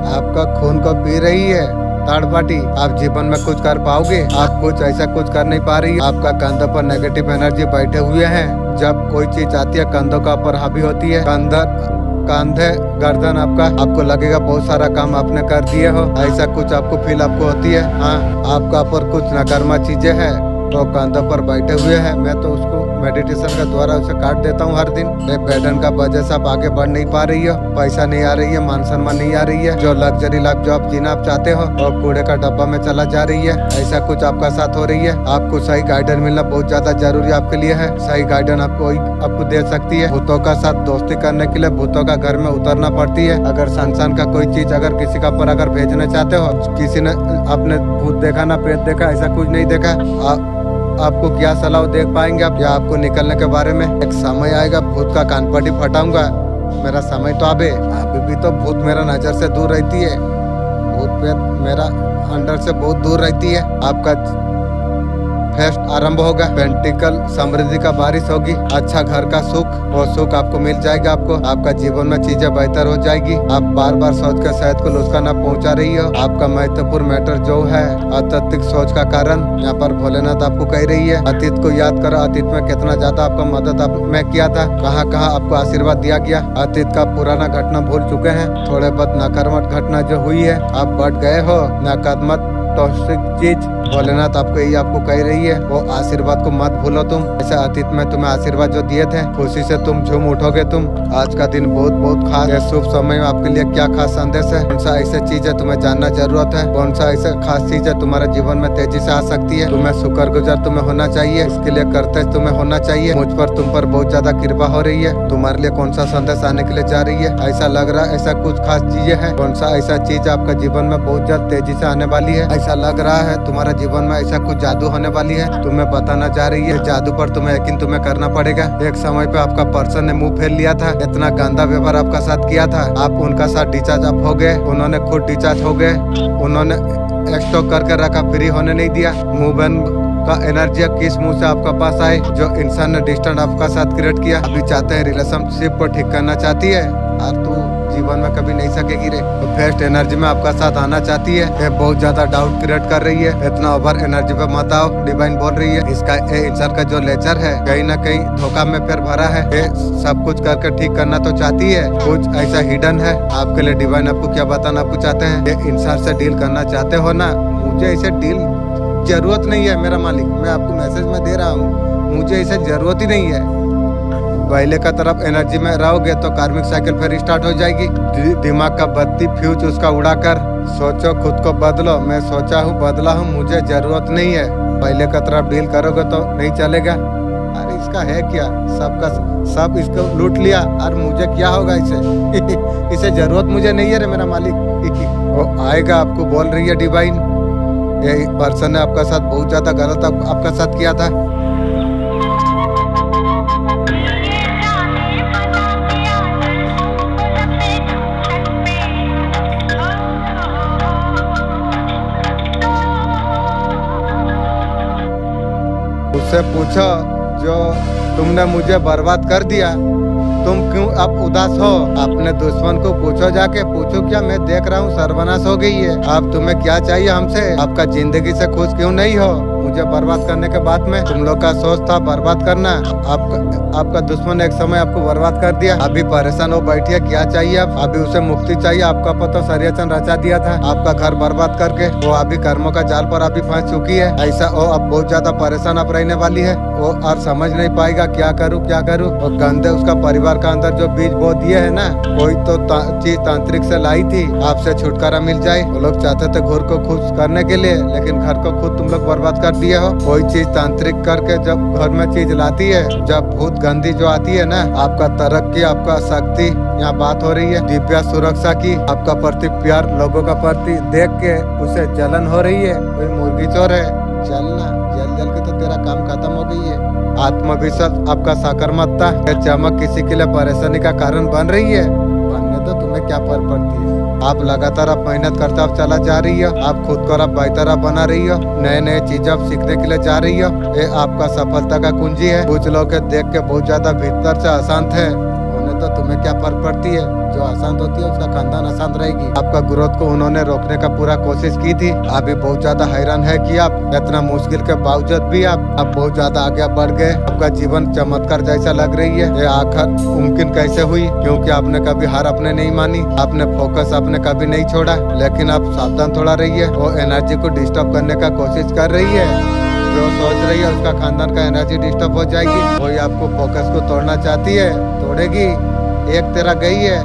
आपका खून को पी रही है थर्ड पार्टी। आप जीवन में कुछ कर पाओगे? आप कुछ ऐसा कुछ कर नहीं पा रही। आपका कंधों पर नेगेटिव एनर्जी बैठे हुए हैं। जब कोई चीज आती है कंधों का ऊपर हावी होती है। कंधे गर्दन आपको लगेगा बहुत सारा काम आपने कर दिए हो, ऐसा कुछ आपको फील आपको होती है। हाँ, आपका ऊपर कुछ नकारात्मक चीजें हैं तो कंधों पर बैठे हुए हैं। मैं तो उसको मेडिटेशन के द्वारा उसे काट देता हूँ हर दिन। पैटर्न का वजह से आप आगे बढ़ नहीं पा रही हो, पैसा नहीं आ रही है, मान सम्मान नहीं आ रही है। जो लग्जरी लाइफ जो आप जीना आप चाहते हो और कूड़े का डब्बा में चला जा रही है, ऐसा कुछ आपका साथ हो रही है। आपको सही गाइडेंस मिलना बहुत ज्यादा जरूरी आपके लिए है। सही गाइडेंस आपको दे सकती है। भूतों का साथ दोस्ती करने के लिए भूतों का घर में उतरना पड़ती है। अगर संसान का कोई चीज अगर किसी का पर अगर भेजना चाहते हो, किसी ने आपने भूत देखा ना प्रेत देखा, ऐसा कुछ नहीं देखा, आपको क्या सलाह देख पाएंगे आप, या आपको निकलने के बारे में। एक समय आएगा भूत का कानपट्टी फटाऊंगा, मेरा समय तो अभी भी तो भूत मेरा नजर से दूर रहती है। भूत प्रेत मेरा अंडर से बहुत दूर रहती है। आपका फेस्ट आरंभ होगा। पेंटिकल समृद्धि का बारिश होगी, अच्छा घर का सुख, वो सुख आपको मिल जाएगा। आपका जीवन में चीजें बेहतर हो जाएगी। आप बार बार सोच कर शायद को नुकसान आप पहुंचा रही हो। आपका महत्वपूर्ण मैटर जो है अत्यधिक सोच का कारण यहाँ पर भोलेनाथ आपको कह रही है। अतीत को याद करो, अतीत में कितना ज्यादा आपका मदद मैं किया था, कहाँ कहाँ आपको आशीर्वाद दिया गया। अतीत का पुराना घटना भूल चुके हैं। थोड़े बहुत नकारात्मक घटना जो हुई है, आप बढ़ गए हो। नकारात्मक टॉक्सिक चीज भोलेनाथ आपको कह रही है, वो आशीर्वाद को मत भूलो तुम। ऐसे अतीत में तुम्हें आशीर्वाद जो दिए थे, खुशी से तुम झूम उठोगे तुम। आज का दिन बहुत बहुत खास है। शुभ समय में आपके लिए क्या खास संदेश है, कौन सा ऐसे चीज है तुम्हें जानना जरूरत है, कौन सा ऐसा खास चीज है तुम्हारे जीवन में तेजी से आ सकती है। तुम्हें शुक्रगुजार तुम्हें होना चाहिए, इसके लिए करते तुम्हें होना चाहिए। मुझ पर तुम पर बहुत ज्यादा कृपा हो रही है। तुम्हारे लिए कौन सा संदेश आने के लिए जा रही है, ऐसा लग रहा है ऐसा कुछ खास चीजें है। कौन सा ऐसा चीज आपका जीवन में बहुत जल्द तेजी से आने वाली है। ऐसा लग रहा है तुम्हारा जीवन में ऐसा कुछ जादू होने वाली है, तुम्हें बताना चाह रही है। जादू पर तुम्हें यकीन तुम्हें करना पड़ेगा। एक समय पे आपका पर्सन ने मुंह फेर लिया था, इतना गंदा व्यवहार आपका साथ किया था। आप उनका साथ डिस्चार्ज आप हो गए, उन्होंने खुद डिस्चार्ज हो गए। उन्होंने स्टॉक करके रखा, फ्री होने नहीं दिया। मूवमेंट का एनर्जी किस मुंह से आपका पास आए, जो इंसान ने डिस्टेंस आपका साथ क्रिएट किया, अभी चाहते हैं रिलेशनशिप को ठीक करना चाहती है। और तू जीवन में कभी नहीं सकेगी रे। तो फेस्ट एनर्जी में आपका साथ आना चाहती है। ये बहुत ज्यादा डाउट क्रिएट कर रही है। इतना ओवर एनर्जी पे मत आओ, डिवाइन बोल रही है। इसका इंसान का जो नेचर है कहीं ना कहीं धोखा में पैर भरा है। ये सब कुछ करके ठीक करना तो चाहती है, कुछ ऐसा हिडन है आपके लिए। डिवाइन आपको क्या बताना आपको चाहते हैं, ये इंसान से डील करना चाहते हो ना। मुझे ऐसे डील जरूरत नहीं है मेरा मालिक, मैं आपको मैसेज में दे रहा हूँ, मुझे ऐसे जरूरत ही नहीं है। पहले का तरफ एनर्जी में रहोगे तो कार्मिक साइकिल फिर स्टार्ट हो जाएगी। दिमाग का बत्ती फ्यूज उसका उड़ाकर सोचो, खुद को बदलो। मैं सोचा हूँ, बदला हूँ, मुझे जरूरत नहीं है। पहले का तरफ डील करोगे तो नहीं चलेगा। अरे इसका है क्या, सबका सब इसको लूट लिया और मुझे क्या होगा इसे इसे जरूरत मुझे नहीं है रे मेरा मालिक। वो आएगा, आपको बोल रही है डिवाइन। ये पर्सन ने आपका साथ बहुत ज्यादा गलत आपका साथ किया था। उससे पूछो, जो तुमने मुझे बर्बाद कर दिया, तुम क्यों अब उदास हो। अपने दुश्मन को पूछो, जाके पूछो क्या मैं देख रहा हूँ सर्वनाश हो गई है। अब तुम्हें क्या चाहिए हमसे, आपका जिंदगी से खुश क्यों नहीं हो। मुझे बर्बाद करने के बाद में तुम लोग का सोच था बर्बाद करना। आपका दुश्मन एक समय आपको बर्बाद कर दिया, अभी परेशान हो बैठी है। क्या चाहिए अब, अभी उसे मुक्ति चाहिए। आपका पता षड्यंत्र रचा दिया था आपका घर बर्बाद करके, वो अभी कर्मों का जाल पर अभी फंस चुकी है। ऐसा वो अब बहुत ज्यादा परेशान अब रहने वाली है। वो और समझ नहीं पाएगा क्या करूँ क्या करूँ। और गंदे उसका परिवार का अंदर जो बीज बो दिए है ना, कोई तो चीज तांत्रिक से लाई थी, आपसे छुटकारा मिल जाए। वो लोग चाहते थे घर को खुश करने के लिए, लेकिन घर को खुद तुम लोग बर्बाद कर दिए हो। कोई चीज तांत्रिक करके जब घर में चीज लाती है, जब भूत गंदी जो आती है ना, आपका तरक्की, आपका शक्ति, यहाँ बात हो रही है दिव्या सुरक्षा की। आपका प्रति प्यार, लोगों का प्रति देख के उसे जलन हो रही है। कोई मुर्गी चोर है, चलना जल जल के तो तेरा काम खत्म हो गई है। आत्मविश्वास, आपका सकारात्मकता, चमक किसी के लिए परेशानी का कारण बन रही है। बनने तो तुम्हें क्या फर्क पड़ती है। आप लगातार आप मेहनत करते आप चला जा रही हो। आप खुद को आप बेहतर आप बना रही हो, नए नए चीजें आप सीखने के लिए जा रही हो। ये आपका सफलता का कुंजी है। कुछ लोग देख के बहुत ज्यादा भीतर से अशांत है, उन्हें तो तुम्हें क्या फर्क पड़ती है। जो अशांत होती है उसका खानदान अशांत रहेगी। आपका ग्रोथ को उन्होंने रोकने का पूरा कोशिश की थी। अभी बहुत ज्यादा हैरान है कि आप इतना मुश्किल के बावजूद भी आप बहुत ज्यादा आगे बढ़ गए। आपका जीवन चमत्कार जैसा लग रही है। ये आखिर मुमकिन कैसे हुई, क्योंकि आपने कभी हार अपने नहीं मानी, आपने फोकस आपने कभी नहीं छोड़ा। लेकिन आप सावधान थोड़ा रही है, वो एनर्जी को डिस्टर्ब करने का कोशिश कर रही है। जो सोच रही है उसका खानदान का एनर्जी डिस्टर्ब हो जाएगी। कोई आपको फोकस को तोड़ना चाहती है, तोड़ेगी। एक तेरा गई है,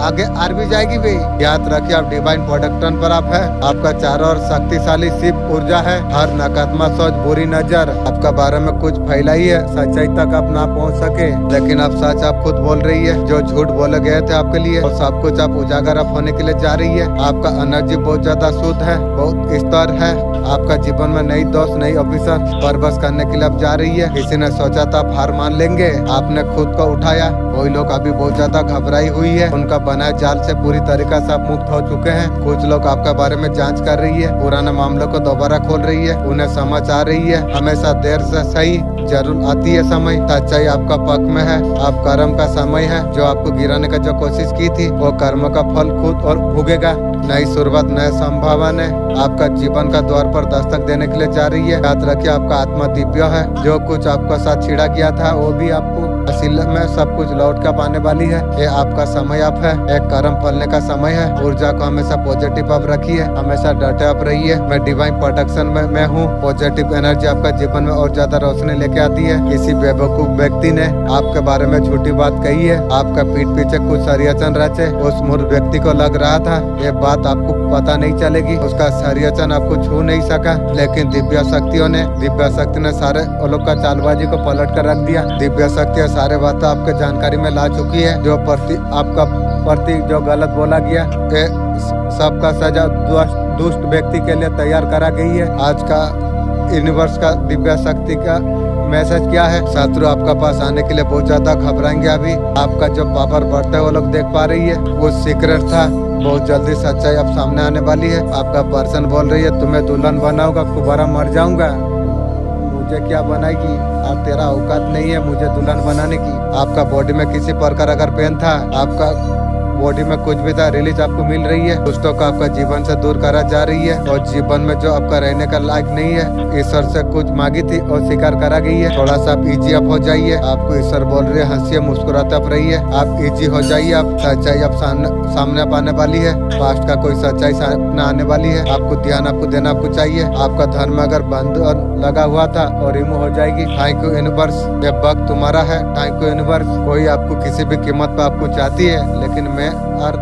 आगे आर भी जाएगी भी। याद रखिए आप डिवाइन प्रोडक्शन पर आप है। आपका चारों ओर शक्तिशाली शिव ऊर्जा है। हर नकारात्मक सोच, बुरी नजर आपका आपका बारे में कुछ फैलाई है, सच्चाई तक आप ना पहुंच सके, लेकिन अब सच आप खुद बोल रही है। जो झूठ बोले गए थे आपके लिए और सब कुछ आप उजागर आप होने के लिए जा रही है। आपका एनर्जी बहुत ज्यादा शुद्ध है, बहुत स्तर है। आपका जीवन में नई दोस्त, नई ऑफिसर परबस करने के लिए अब जा रही है। किसी ने सोचा था आप हार मान लेंगे, आपने खुद को उठाया। वही लोग अभी बहुत ज्यादा घबराई हुई है, उनका बनाए जाल से पूरी तरीके से आप मुक्त हो चुके हैं। कुछ लोग आपके बारे में जांच कर रही है, पुराने मामलों को दोबारा खोल रही है, उन्हें समझ आ रही है। हमेशा देर से सही जरूर आती है समय, सच्चाई आपका पक्ष में है। आप कर्म का समय है, जो आपको गिराने का जो कोशिश की थी वो कर्म का फल खुद और भोगेगा। नई शुरुआत, नए संभावना आपका जीवन का द्वार पर दस्तक देने के लिए जा रही है। याद रखिए आपका आत्मा दिव्य है, जो कुछ आपका साथ छिड़ा गया था वो भी आपको असल में सब कुछ लौट कर पाने वाली है। ये आपका समय आप है, एक कर्म फलने का समय है। ऊर्जा को हमेशा पॉजिटिव आप रखिए, हमेशा डटे आप रहिए। मैं डिवाइन प्रोटेक्शन में मैं हूँ। पॉजिटिव एनर्जी आपका जीवन में और ज्यादा रोशनी लेके आती है। किसी बेवकूफ व्यक्ति ने आपके बारे में झूठी बात कही है, आपका पीठ पीछे कुछ षड्यंत्र रचे, उस मूर्ख व्यक्ति को लग रहा था ये बात आपको पता नहीं चलेगी, उसका षड्यंत्र आपको छू नहीं सका, लेकिन दिव्य शक्ति ने सारे लोग का चालबाजी को पलट कर रख दिया। दिव्य शक्ति सारे बातें आपके जानकारी में ला चुकी है। जो आपका प्रति जो गलत बोला गया, ये सबका सजा दुष्ट व्यक्ति के लिए तैयार करा गई है। आज का यूनिवर्स का दिव्य शक्ति का मैसेज क्या है? शत्रु आपका पास आने के लिए बहुत ज्यादा घबराएंगे। अभी आपका जो पावर बढ़ता है वो लोग देख पा रही है, वो सीक्रेट था। बहुत जल्दी सच्चाई अब सामने आने वाली है। आपका पर्सन बोल रही है तुम्हें दुल्हन बनाऊंगा, दोबारा मर जाऊंगा, मुझे क्या बनाएगी, अब तेरा औकात नहीं है मुझे दुल्हन बनाने की। आपका बॉडी में किसी प्रकार अगर पेन था, आपका बॉडी में कुछ भी था, रिलीज आपको मिल रही है। दोस्तों को आपका जीवन से दूर करा जा रही है और जीवन में जो आपका रहने का लायक नहीं है, ईश्वर से कुछ मांगी थी और स्वीकार करा गई है। थोड़ा सा आप इजी अप हो जाइए। आपको ईश्वर बोल रही है हंसिए, मुस्कुराते आप रहिए, आप इजी हो जाइए। आप सच्चाई आप सामने पाने वाली है। पास्ट का कोई सच्चाई सामने आने वाली है। आपको ध्यान आपको देना आपको चाहिए। आपका धर्म अगर बंधन लगा हुआ था और रिमूव हो जाएगी। थैंक यू यूनिवर्स, ये वक्त तुम्हारा है। Thank you universe. कोई आपको किसी भी कीमत पे आपको चाहती है, लेकिन मैं और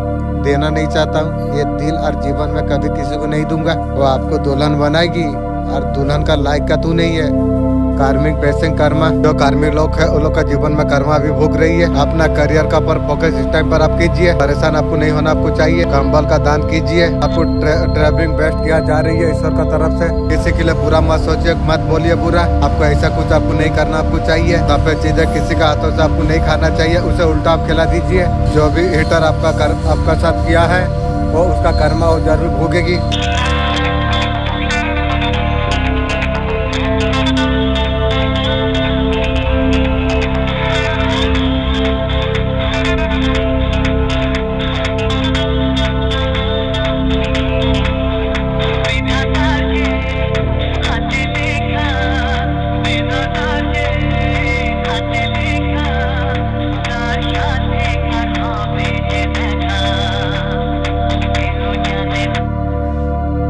देना नहीं चाहता हूँ। ये दिल और जीवन में कभी किसी को नहीं दूंगा। वो आपको दुल्हन बनाएगी और दुल्हन का लायक का तू नहीं है। कार्मिक बेसिंग कर्मा, जो कार्मिक लोग है उन लोग का जीवन में कर्मा भी भोग रही है। अपना करियर का पर फोकस इस टाइम पर आप कीजिए। परेशान आपको नहीं होना आपको चाहिए। कंबल का दान कीजिए। आपको ट्रैवलिंग बेस्ट किया जा रही है ईश्वर का तरफ से। किसी के लिए बुरा मत सोचिए, मत बोलिए बुरा। आपको ऐसा कुछ आपको नहीं करना आपको चाहिए। सफेद चीजें किसी का हाथों से आपको नहीं खाना चाहिए, उसे उल्टा आप खिला दीजिए। जो भी हिटर आपका साथ किया है वो उसका कर्मा वो जरूर भोगेगी।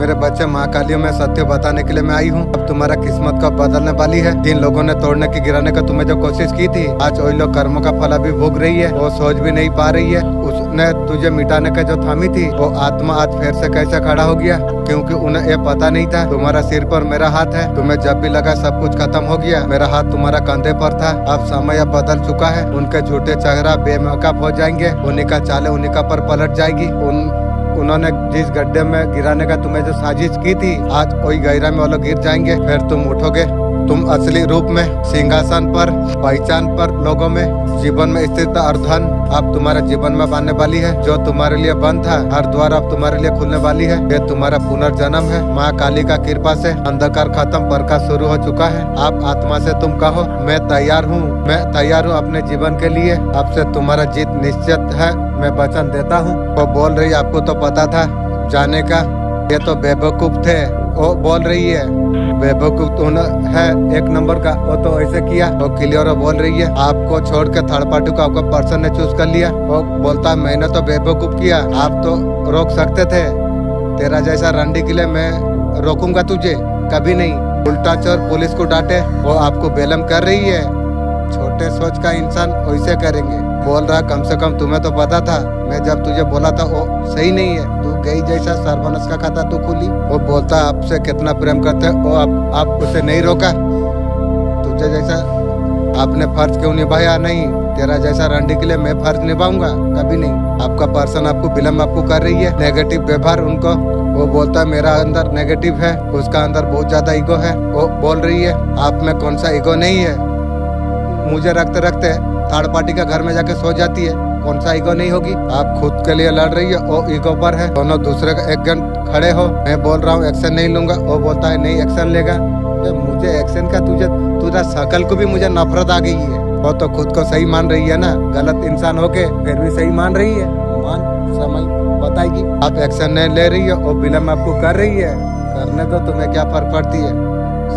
मेरे बच्चे महाकालियों में सत्य बताने के लिए मैं आई हूँ। अब तुम्हारा किस्मत का बदलने वाली है। जिन लोगों ने तोड़ने की गिराने का तुम्हें जो कोशिश की थी, आज वही लोग कर्मों का फल अभी भोग रही है। वो सोच भी नहीं पा रही है। उसने तुझे मिटाने का जो थामी थी वो आत्मा आज फिर से कैसे खड़ा हो गया, क्योंकि उन्हें ये पता नहीं था तुम्हारा सिर पर मेरा हाथ है। तुम्हें जब भी लगा सब कुछ खत्म हो गया, मेरा हाथ तुम्हारा कंधे पर था। अब समय अब बदल चुका है। उनके झूठे चेहरा बेमौकाफ हो जाएंगे। उन्हीं का चाले उन्हीं का पर पलट जाएगी। उन्होंने जिस गड्ढे में गिराने का तुम्हें जो साजिश की थी, आज वही गहरा में वो लोग गिर जाएंगे। फिर तुम उठोगे, तुम असली रूप में सिंहासन पर, पहचान पर, लोगों में, जीवन में स्थित और धन अब तुम्हारे जीवन में आने वाली है। जो तुम्हारे लिए बंद था, हर द्वार अब तुम्हारे लिए खुलने वाली है। ये तुम्हारा पुनर्जन्म है। माँ काली का कृपा से अंधकार खत्म, प्रकाश शुरू हो चुका है। आप आत्मा से तुम कहो मैं तैयार हूँ, मैं तैयार हूँ अपने जीवन के लिए। अब से तुम्हारा जीत निश्चित है, मैं वचन देता हूँ। वो बोल रही आपको तो पता था जाने का, ये तो बेवकूफ थे। वो बोल रही है बेवकूफ तो है एक नंबर का, वो तो ऐसे किया। वो क्लियर बोल रही है आपको छोड़ के थर्ड पार्टी को आपका पर्सन ने चूज कर लिया। वो बोलता मैंने तो बेवकूफ किया, आप तो रोक सकते थे। तेरा जैसा रंडी के लिए मैं रोकूंगा तुझे कभी नहीं। उल्टा चोर पुलिस को डांटे, वो आपको बेलम कर रही है। छोटे सोच का इंसान वैसे करेंगे। बोल रहा कम से कम तुम्हें तो पता था, मैं जब तुझे बोला था वो सही नहीं है। तू गई जैसा सर्वनस का खाता तू खुली। वो बोलता आपसे कितना प्रेम करते हो, आप उसे नहीं रोका। मुझे जैसा आपने फर्ज क्यों निभाया नहीं, तेरा जैसा रंडी के लिए मैं फर्ज निभाऊंगा कभी नहीं। आपका पर्सन आपको विलम्ब आपको कर रही है, नेगेटिव व्यवहार उनको, वो बोलता है मेरा अंदर नेगेटिव है, उसका अंदर बहुत ज्यादा ईगो है। वो बोल रही है आप में कौन सा ईगो नहीं है, मुझे रखते रखते थर्ड पार्टी का घर में जाके सो जाती है, कौन सा ईगो नहीं होगी। आप खुद के लिए लड़ रही है, वो ईगो पर है। दोनों दूसरे का एक गन खड़े हो, मैं बोल रहा हूँ एक्शन नहीं लूंगा, वो बोलता है नहीं एक्शन लेगा। तो मुझे एक्शन का तुझा शकल को भी मुझे नफरत आ गई है। वो तो खुद को सही मान रही है ना, गलत इंसान होके फिर भी सही मान रही है। मान समय बताएगी, आप एक्शन नहीं ले रही है, वो विलम्ब आपको कर रही है, करने तो तुम्हें क्या फर्क पड़ती है,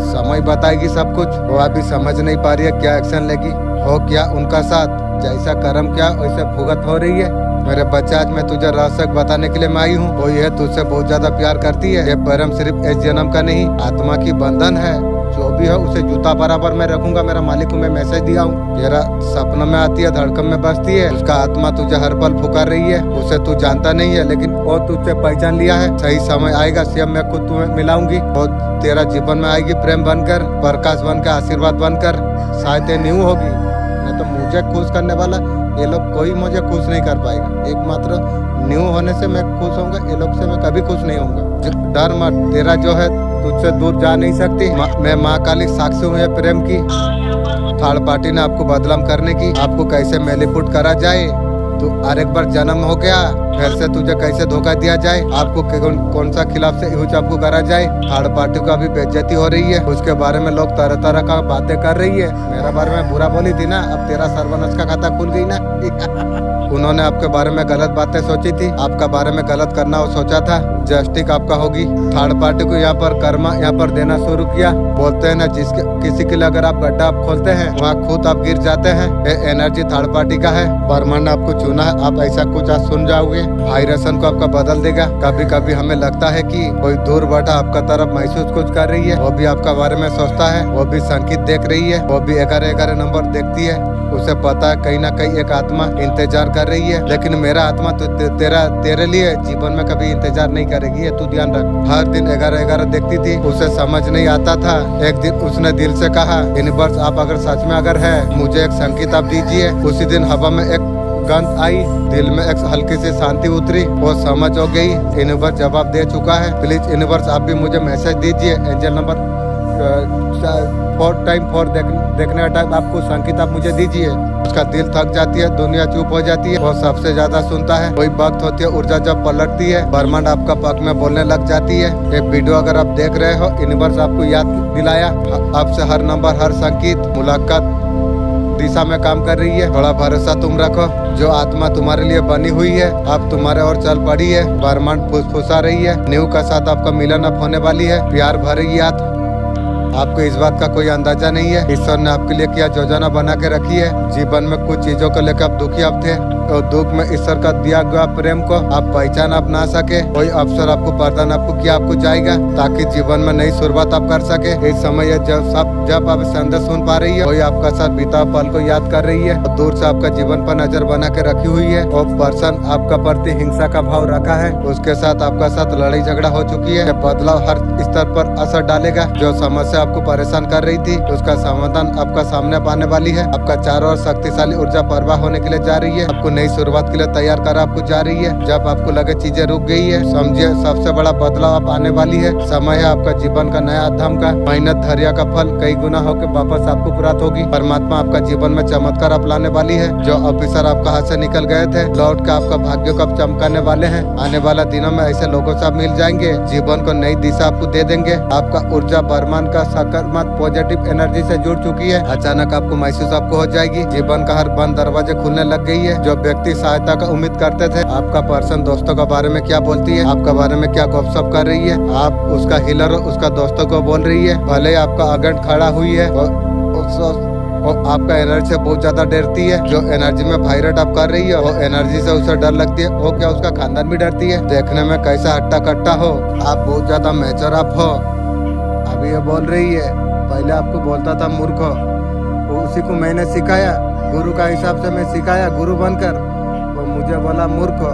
समय बताएगी सब कुछ। वो अभी समझ नहीं पा रही है क्या एक्शन लेगी, हो क्या उनका साथ, जैसा कर्म क्या वैसे भुगत हो रही है। मेरे बच्चा आज मैं तुझे रहस्य बताने के लिए मैं आई हूँ, वो ये तुझसे बहुत ज्यादा प्यार करती है। ये परम सिर्फ इस जन्म का नहीं, आत्मा की बंधन है। जो भी है उसे जूता बराबर मैं रखूंगा। मेरा मालिक को मैं मैसेज दिया हूँ, तेरा सपनों में आती है, धड़कन में बसती है, उसका आत्मा तुझे हर पल पुकार रही है। उसे तू जानता नहीं है लेकिन वो तुझसे पहचान लिया है। सही समय आएगा, सीएम मैं खुद तुम्हें मिलाऊंगी, वो तेरा जीवन में आएगी, प्रेम बनकर, प्रकाश बनकर, आशीर्वाद बनकर, शायद न्यू होगी। नहीं तो मुझे खुश करने वाला ये लोग कोई मुझे खुश नहीं कर पाएगा। एकमात्र न्यू होने से मैं खुश होऊंगा, ये लोग से मैं कभी खुश नहीं होऊंगा। डर मत, तेरा जो है तुझसे दूर जा नहीं सकती। मैं माँ काली साक्षी हूँ प्रेम की। थर्ड पार्टी ने आपको बदनाम करने की, आपको कैसे मैनिपुलेट करा जाए, तो और एक बार जन्म हो गया फिर से तुझे कैसे धोखा दिया जाए, आपको कौन सा खिलाफ से यूज आपको करा जाए। थर्ड पार्टी को अभी बेइज्जती हो रही है, उसके बारे में लोग तरह तरह का बातें कर रही है। मेरा बारे में बुरा बोली थी ना, अब तेरा सर्वनाश का खाता खुल गई ना। उन्होंने आपके बारे में गलत बातें सोची थी, आपका बारे में गलत करना वो सोचा था, जस्टिस आपका होगी। थर्ड पार्टी को यहाँ पर कर्मा यहाँ पर देना शुरू किया। बोलते हैं ना जिसके किसी के लिए अगर आप गड्ढा आप खोलते हैं वहाँ खुद आप गिर जाते हैं। ये एनर्जी थर्ड पार्टी का है, ब्रह्मांड आपको चुना है, आप ऐसा कुछ आज सुन जाओगे, वायरसन को आपका बदल देगा। कभी कभी हमें लगता है कि कोई दूर बैठा आपका तरफ महसूस कुछ कर रही है, वो भी आपका बारे में सोचता है, वो भी संकेत देख रही है, वो भी 11-11 नंबर देखती है। उसे पता है कहीं ना कहीं एक आत्मा इंतजार कर रही है, लेकिन मेरा आत्मा तो तेरे लिए जीवन में कभी इंतजार नहीं करेगी, ये तू ध्यान रख। हर दिन 11-11 देखती थी, उसे समझ नहीं आता था। एक दिन उसने दिल से कहा यूनिवर्स आप अगर सच में अगर है मुझे एक संकेत आप दीजिए। उसी दिन हवा में एक गंध आई, दिल में एक हल्की सी शांति उतरी, वो समझ हो गई यूनिवर्स जवाब दे चुका है। प्लीज यूनिवर्स आप भी मुझे मैसेज दीजिए। एंजल नंबर 4 देखने का टाइम आपको संकेत आप मुझे दीजिए। उसका दिल थक जाती है, दुनिया चुप हो जाती है, वो सबसे ज्यादा सुनता है। कोई वक्त होती है ऊर्जा जब पलटती है, ब्रह्मांड आपका पग में बोलने लग जाती है। ये वीडियो अगर आप देख रहे हो, यूनिवर्स आपको याद दिलाया, आपसे हर नंबर हर संकेत मुलाकात दिशा में काम कर रही है। थोड़ा भरोसा तुम रखो, जो आत्मा तुम्हारे लिए बनी हुई है अब तुम्हारे और चल पड़ी है। ब्रह्मांड फुसफुसा रही है, न्यू का साथ आपका मिलन अब होने वाली है, प्यार भरी याद। आपको इस बात का कोई अंदाजा नहीं है ईश्वर ने आपके लिए क्या योजना बना के रखी है। जीवन में कुछ चीजों को लेकर आप दुखी आप थे, तो दुख में ईश्वर का दिया गया प्रेम को आप पहचान आप ना सके, कोई अवसर आपको प्रदान आपको किया आपको जाएगा ताकि जीवन में नई शुरुआत आप कर सके। इस समय जब आप संदेश सुन पा रही है, कोई आपका साथ बीता पल को याद कर रही है, तो दूर से आपका जीवन पर नजर बना के रखी हुई है। और पर्सन आपका प्रति हिंसा का भाव रखा है, उसके साथ आपका साथ लड़ाई झगड़ा हो चुकी है। बदलाव हर स्तर पर असर डालेगा। जो समस्या आपको परेशान कर रही थी उसका समाधान आपका सामने पाने वाली है। आपका चारों ओर शक्तिशाली ऊर्जा प्रवाह होने के लिए जा रही है, आपको नई शुरुआत के लिए तैयार कर आपको जा रही है। जब आपको लगे चीजें रुक गई है, समझिए सबसे बड़ा बदलाव आप आने वाली है। समय है आपका जीवन का नया अध्ययन का, मेहनत धैर्य का फल कई गुना होकर वापस आपको प्राप्त होगी। परमात्मा आपका जीवन में चमत्कार आप लाने वाली है। जो ऑफिसर आपका हाथ से निकल गए थे लौट कर आपका भाग्य को आप चमकाने वाले हैं। आने वाला दिनों में ऐसे लोगों से आप मिल जाएंगे, जीवन को नई दिशा आपको दे देंगे। आपका ऊर्जा ब्रह्मांड का सकारात्मक पॉजिटिव एनर्जी से जुड़ चुकी है। अचानक आपको महसूस आपको हो जाएगी जीवन का हर बंद दरवाजे खुलने लग गई है। जो व्यक्ति सहायता का उम्मीद करते थे, आपका पर्सन दोस्तों के बारे में क्या बोलती है, आपका बारे में क्या गपशप कर रही है, आप उसका हीलर हो उसका दोस्तों को बोल रही है। भले ही आपका अगेंस्ट खड़ा हुई है और आपका एनर्जी से बहुत ज्यादा डरती है। जो एनर्जी में वायरट आप कर रही है वो एनर्जी से उसे डर लगती है। वो क्या उसका खानदान भी डरती है। देखने में कैसा हट्टा कट्टा हो, आप बहुत ज्यादा मैच्योर आप हो। अभी ये बोल रही है पहले आपको बोलता था मूर्ख हो, उसी को मैंने सिखाया, गुरु का हिसाब से मैं सिखाया गुरु बनकर, वो मुझे बोला मूर्ख हो।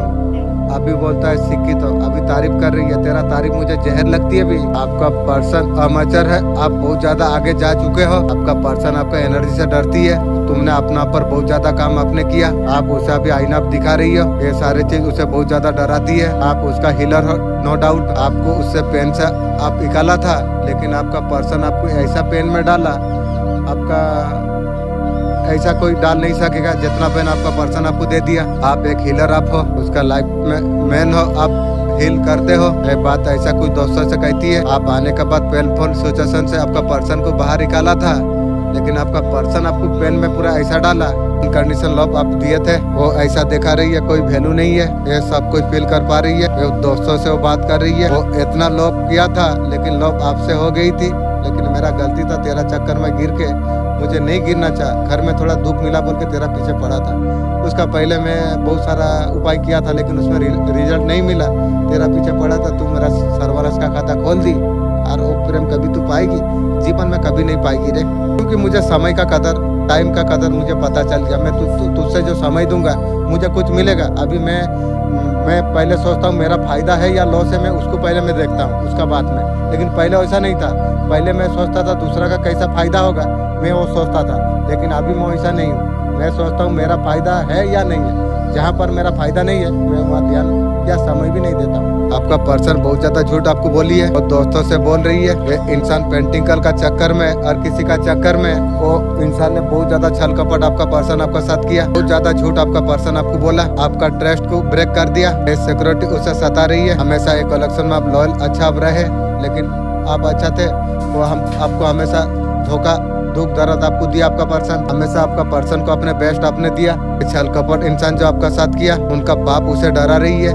अभी बोलता है शिक्षित हो, अभी तारीफ कर रही है। तेरा तारीफ मुझे जहर लगती है। भी आपका पर्सन अमेचर है, आप बहुत ज्यादा आगे जा चुके हो। आपका पर्सन आपका एनर्जी से डरती है। तुमने अपना पर बहुत ज्यादा काम आपने किया। आप उसे अभी आईना दिखा रही हो, ये सारी चीज उसे बहुत ज्यादा डराती है। आप उसका हीलर हो, नो डाउट। आपको उससे पेन से आप निकाला था, लेकिन आपका पर्सन आपको ऐसा पेन में डाला, आपका ऐसा कोई डाल नहीं सकेगा जितना पेन आपका पर्सन आपको दे दिया। आप एक हीलर आप हो, उसका लाइफ में मैन हो, आप हील करते हो। ये बात ऐसा कुछ दोस्तों से कहती है। आप आने के बाद पेनफुल सिचुएशन से आपका पर्सन को बाहर निकाला था, लेकिन आपका पर्सन आपको पेन में पूरा ऐसा डाला। कंडीशन लव आप दिए थे, वो ऐसा दिखा रही है, कोई वैल्यू नहीं है। ये सब कुछ फील कर पा रही है। ये दोस्तों से वो बात कर रही है। वो इतना लव किया था, लेकिन लव आपसे हो गई थी। लेकिन मेरा गलती था, तेरा चक्कर में गिर के मुझे नहीं गिरना चाहा। घर में थोड़ा दुख मिला बोल के तेरा पीछे पड़ा था। उसका पहले मैं बहुत सारा उपाय किया था, लेकिन उसमें रिजल्ट नहीं मिला। तेरा पीछे पड़ा था, तू मेरा सर्वरस का खाता खोल दी। और वो प्रेम कभी तू पाएगी, जीवन में कभी नहीं पाएगी रे। क्योंकि मुझे समय का कदर, टाइम का कदर मुझे पता चल गया। मैं तुझसे जो समय दूंगा मुझे कुछ मिलेगा। अभी मैं पहले सोचता हूँ मेरा फायदा है या लॉस है, मैं उसको पहले मैं देखता हूँ, उसका बाद में। लेकिन पहले ऐसा नहीं था। पहले मैं सोचता था दूसरा का कैसा फायदा होगा, मैं वो सोचता था। लेकिन अभी मैं वैसा नहीं हूँ। मैं सोचता हूँ मेरा फायदा है या नहीं है। जहाँ पर मेरा फायदा नहीं है, मैं वहाँ ध्यान या समय भी नहीं देता हूँ। आपका पर्सन बहुत ज्यादा झूठ आपको बोली है और दोस्तों से बोल रही है। ये इंसान पेंटिंगल का चक्कर में और किसी का चक्कर में, वो इंसान ने बहुत ज्यादा छल कपट आपका पर्सन आपका साथ किया। बहुत ज्यादा झूठ आपका पर्सन आपको बोला, आपका ट्रस्ट को ब्रेक कर दिया। ये सिक्योरिटी उसे सता रही है। हमेशा एक कलेक्शन में आप लॉयल अच्छा आप रहे, लेकिन आप अच्छा थे, वो हम आपको हमेशा धोखा दुख दर्द आपको दिया। आपका पर्सन हमेशा आपका पर्सन को अपने बेस्ट आपने दिया। छल कपट इंसान जो आपका साथ किया, उनका बाप उसे डरा रही है।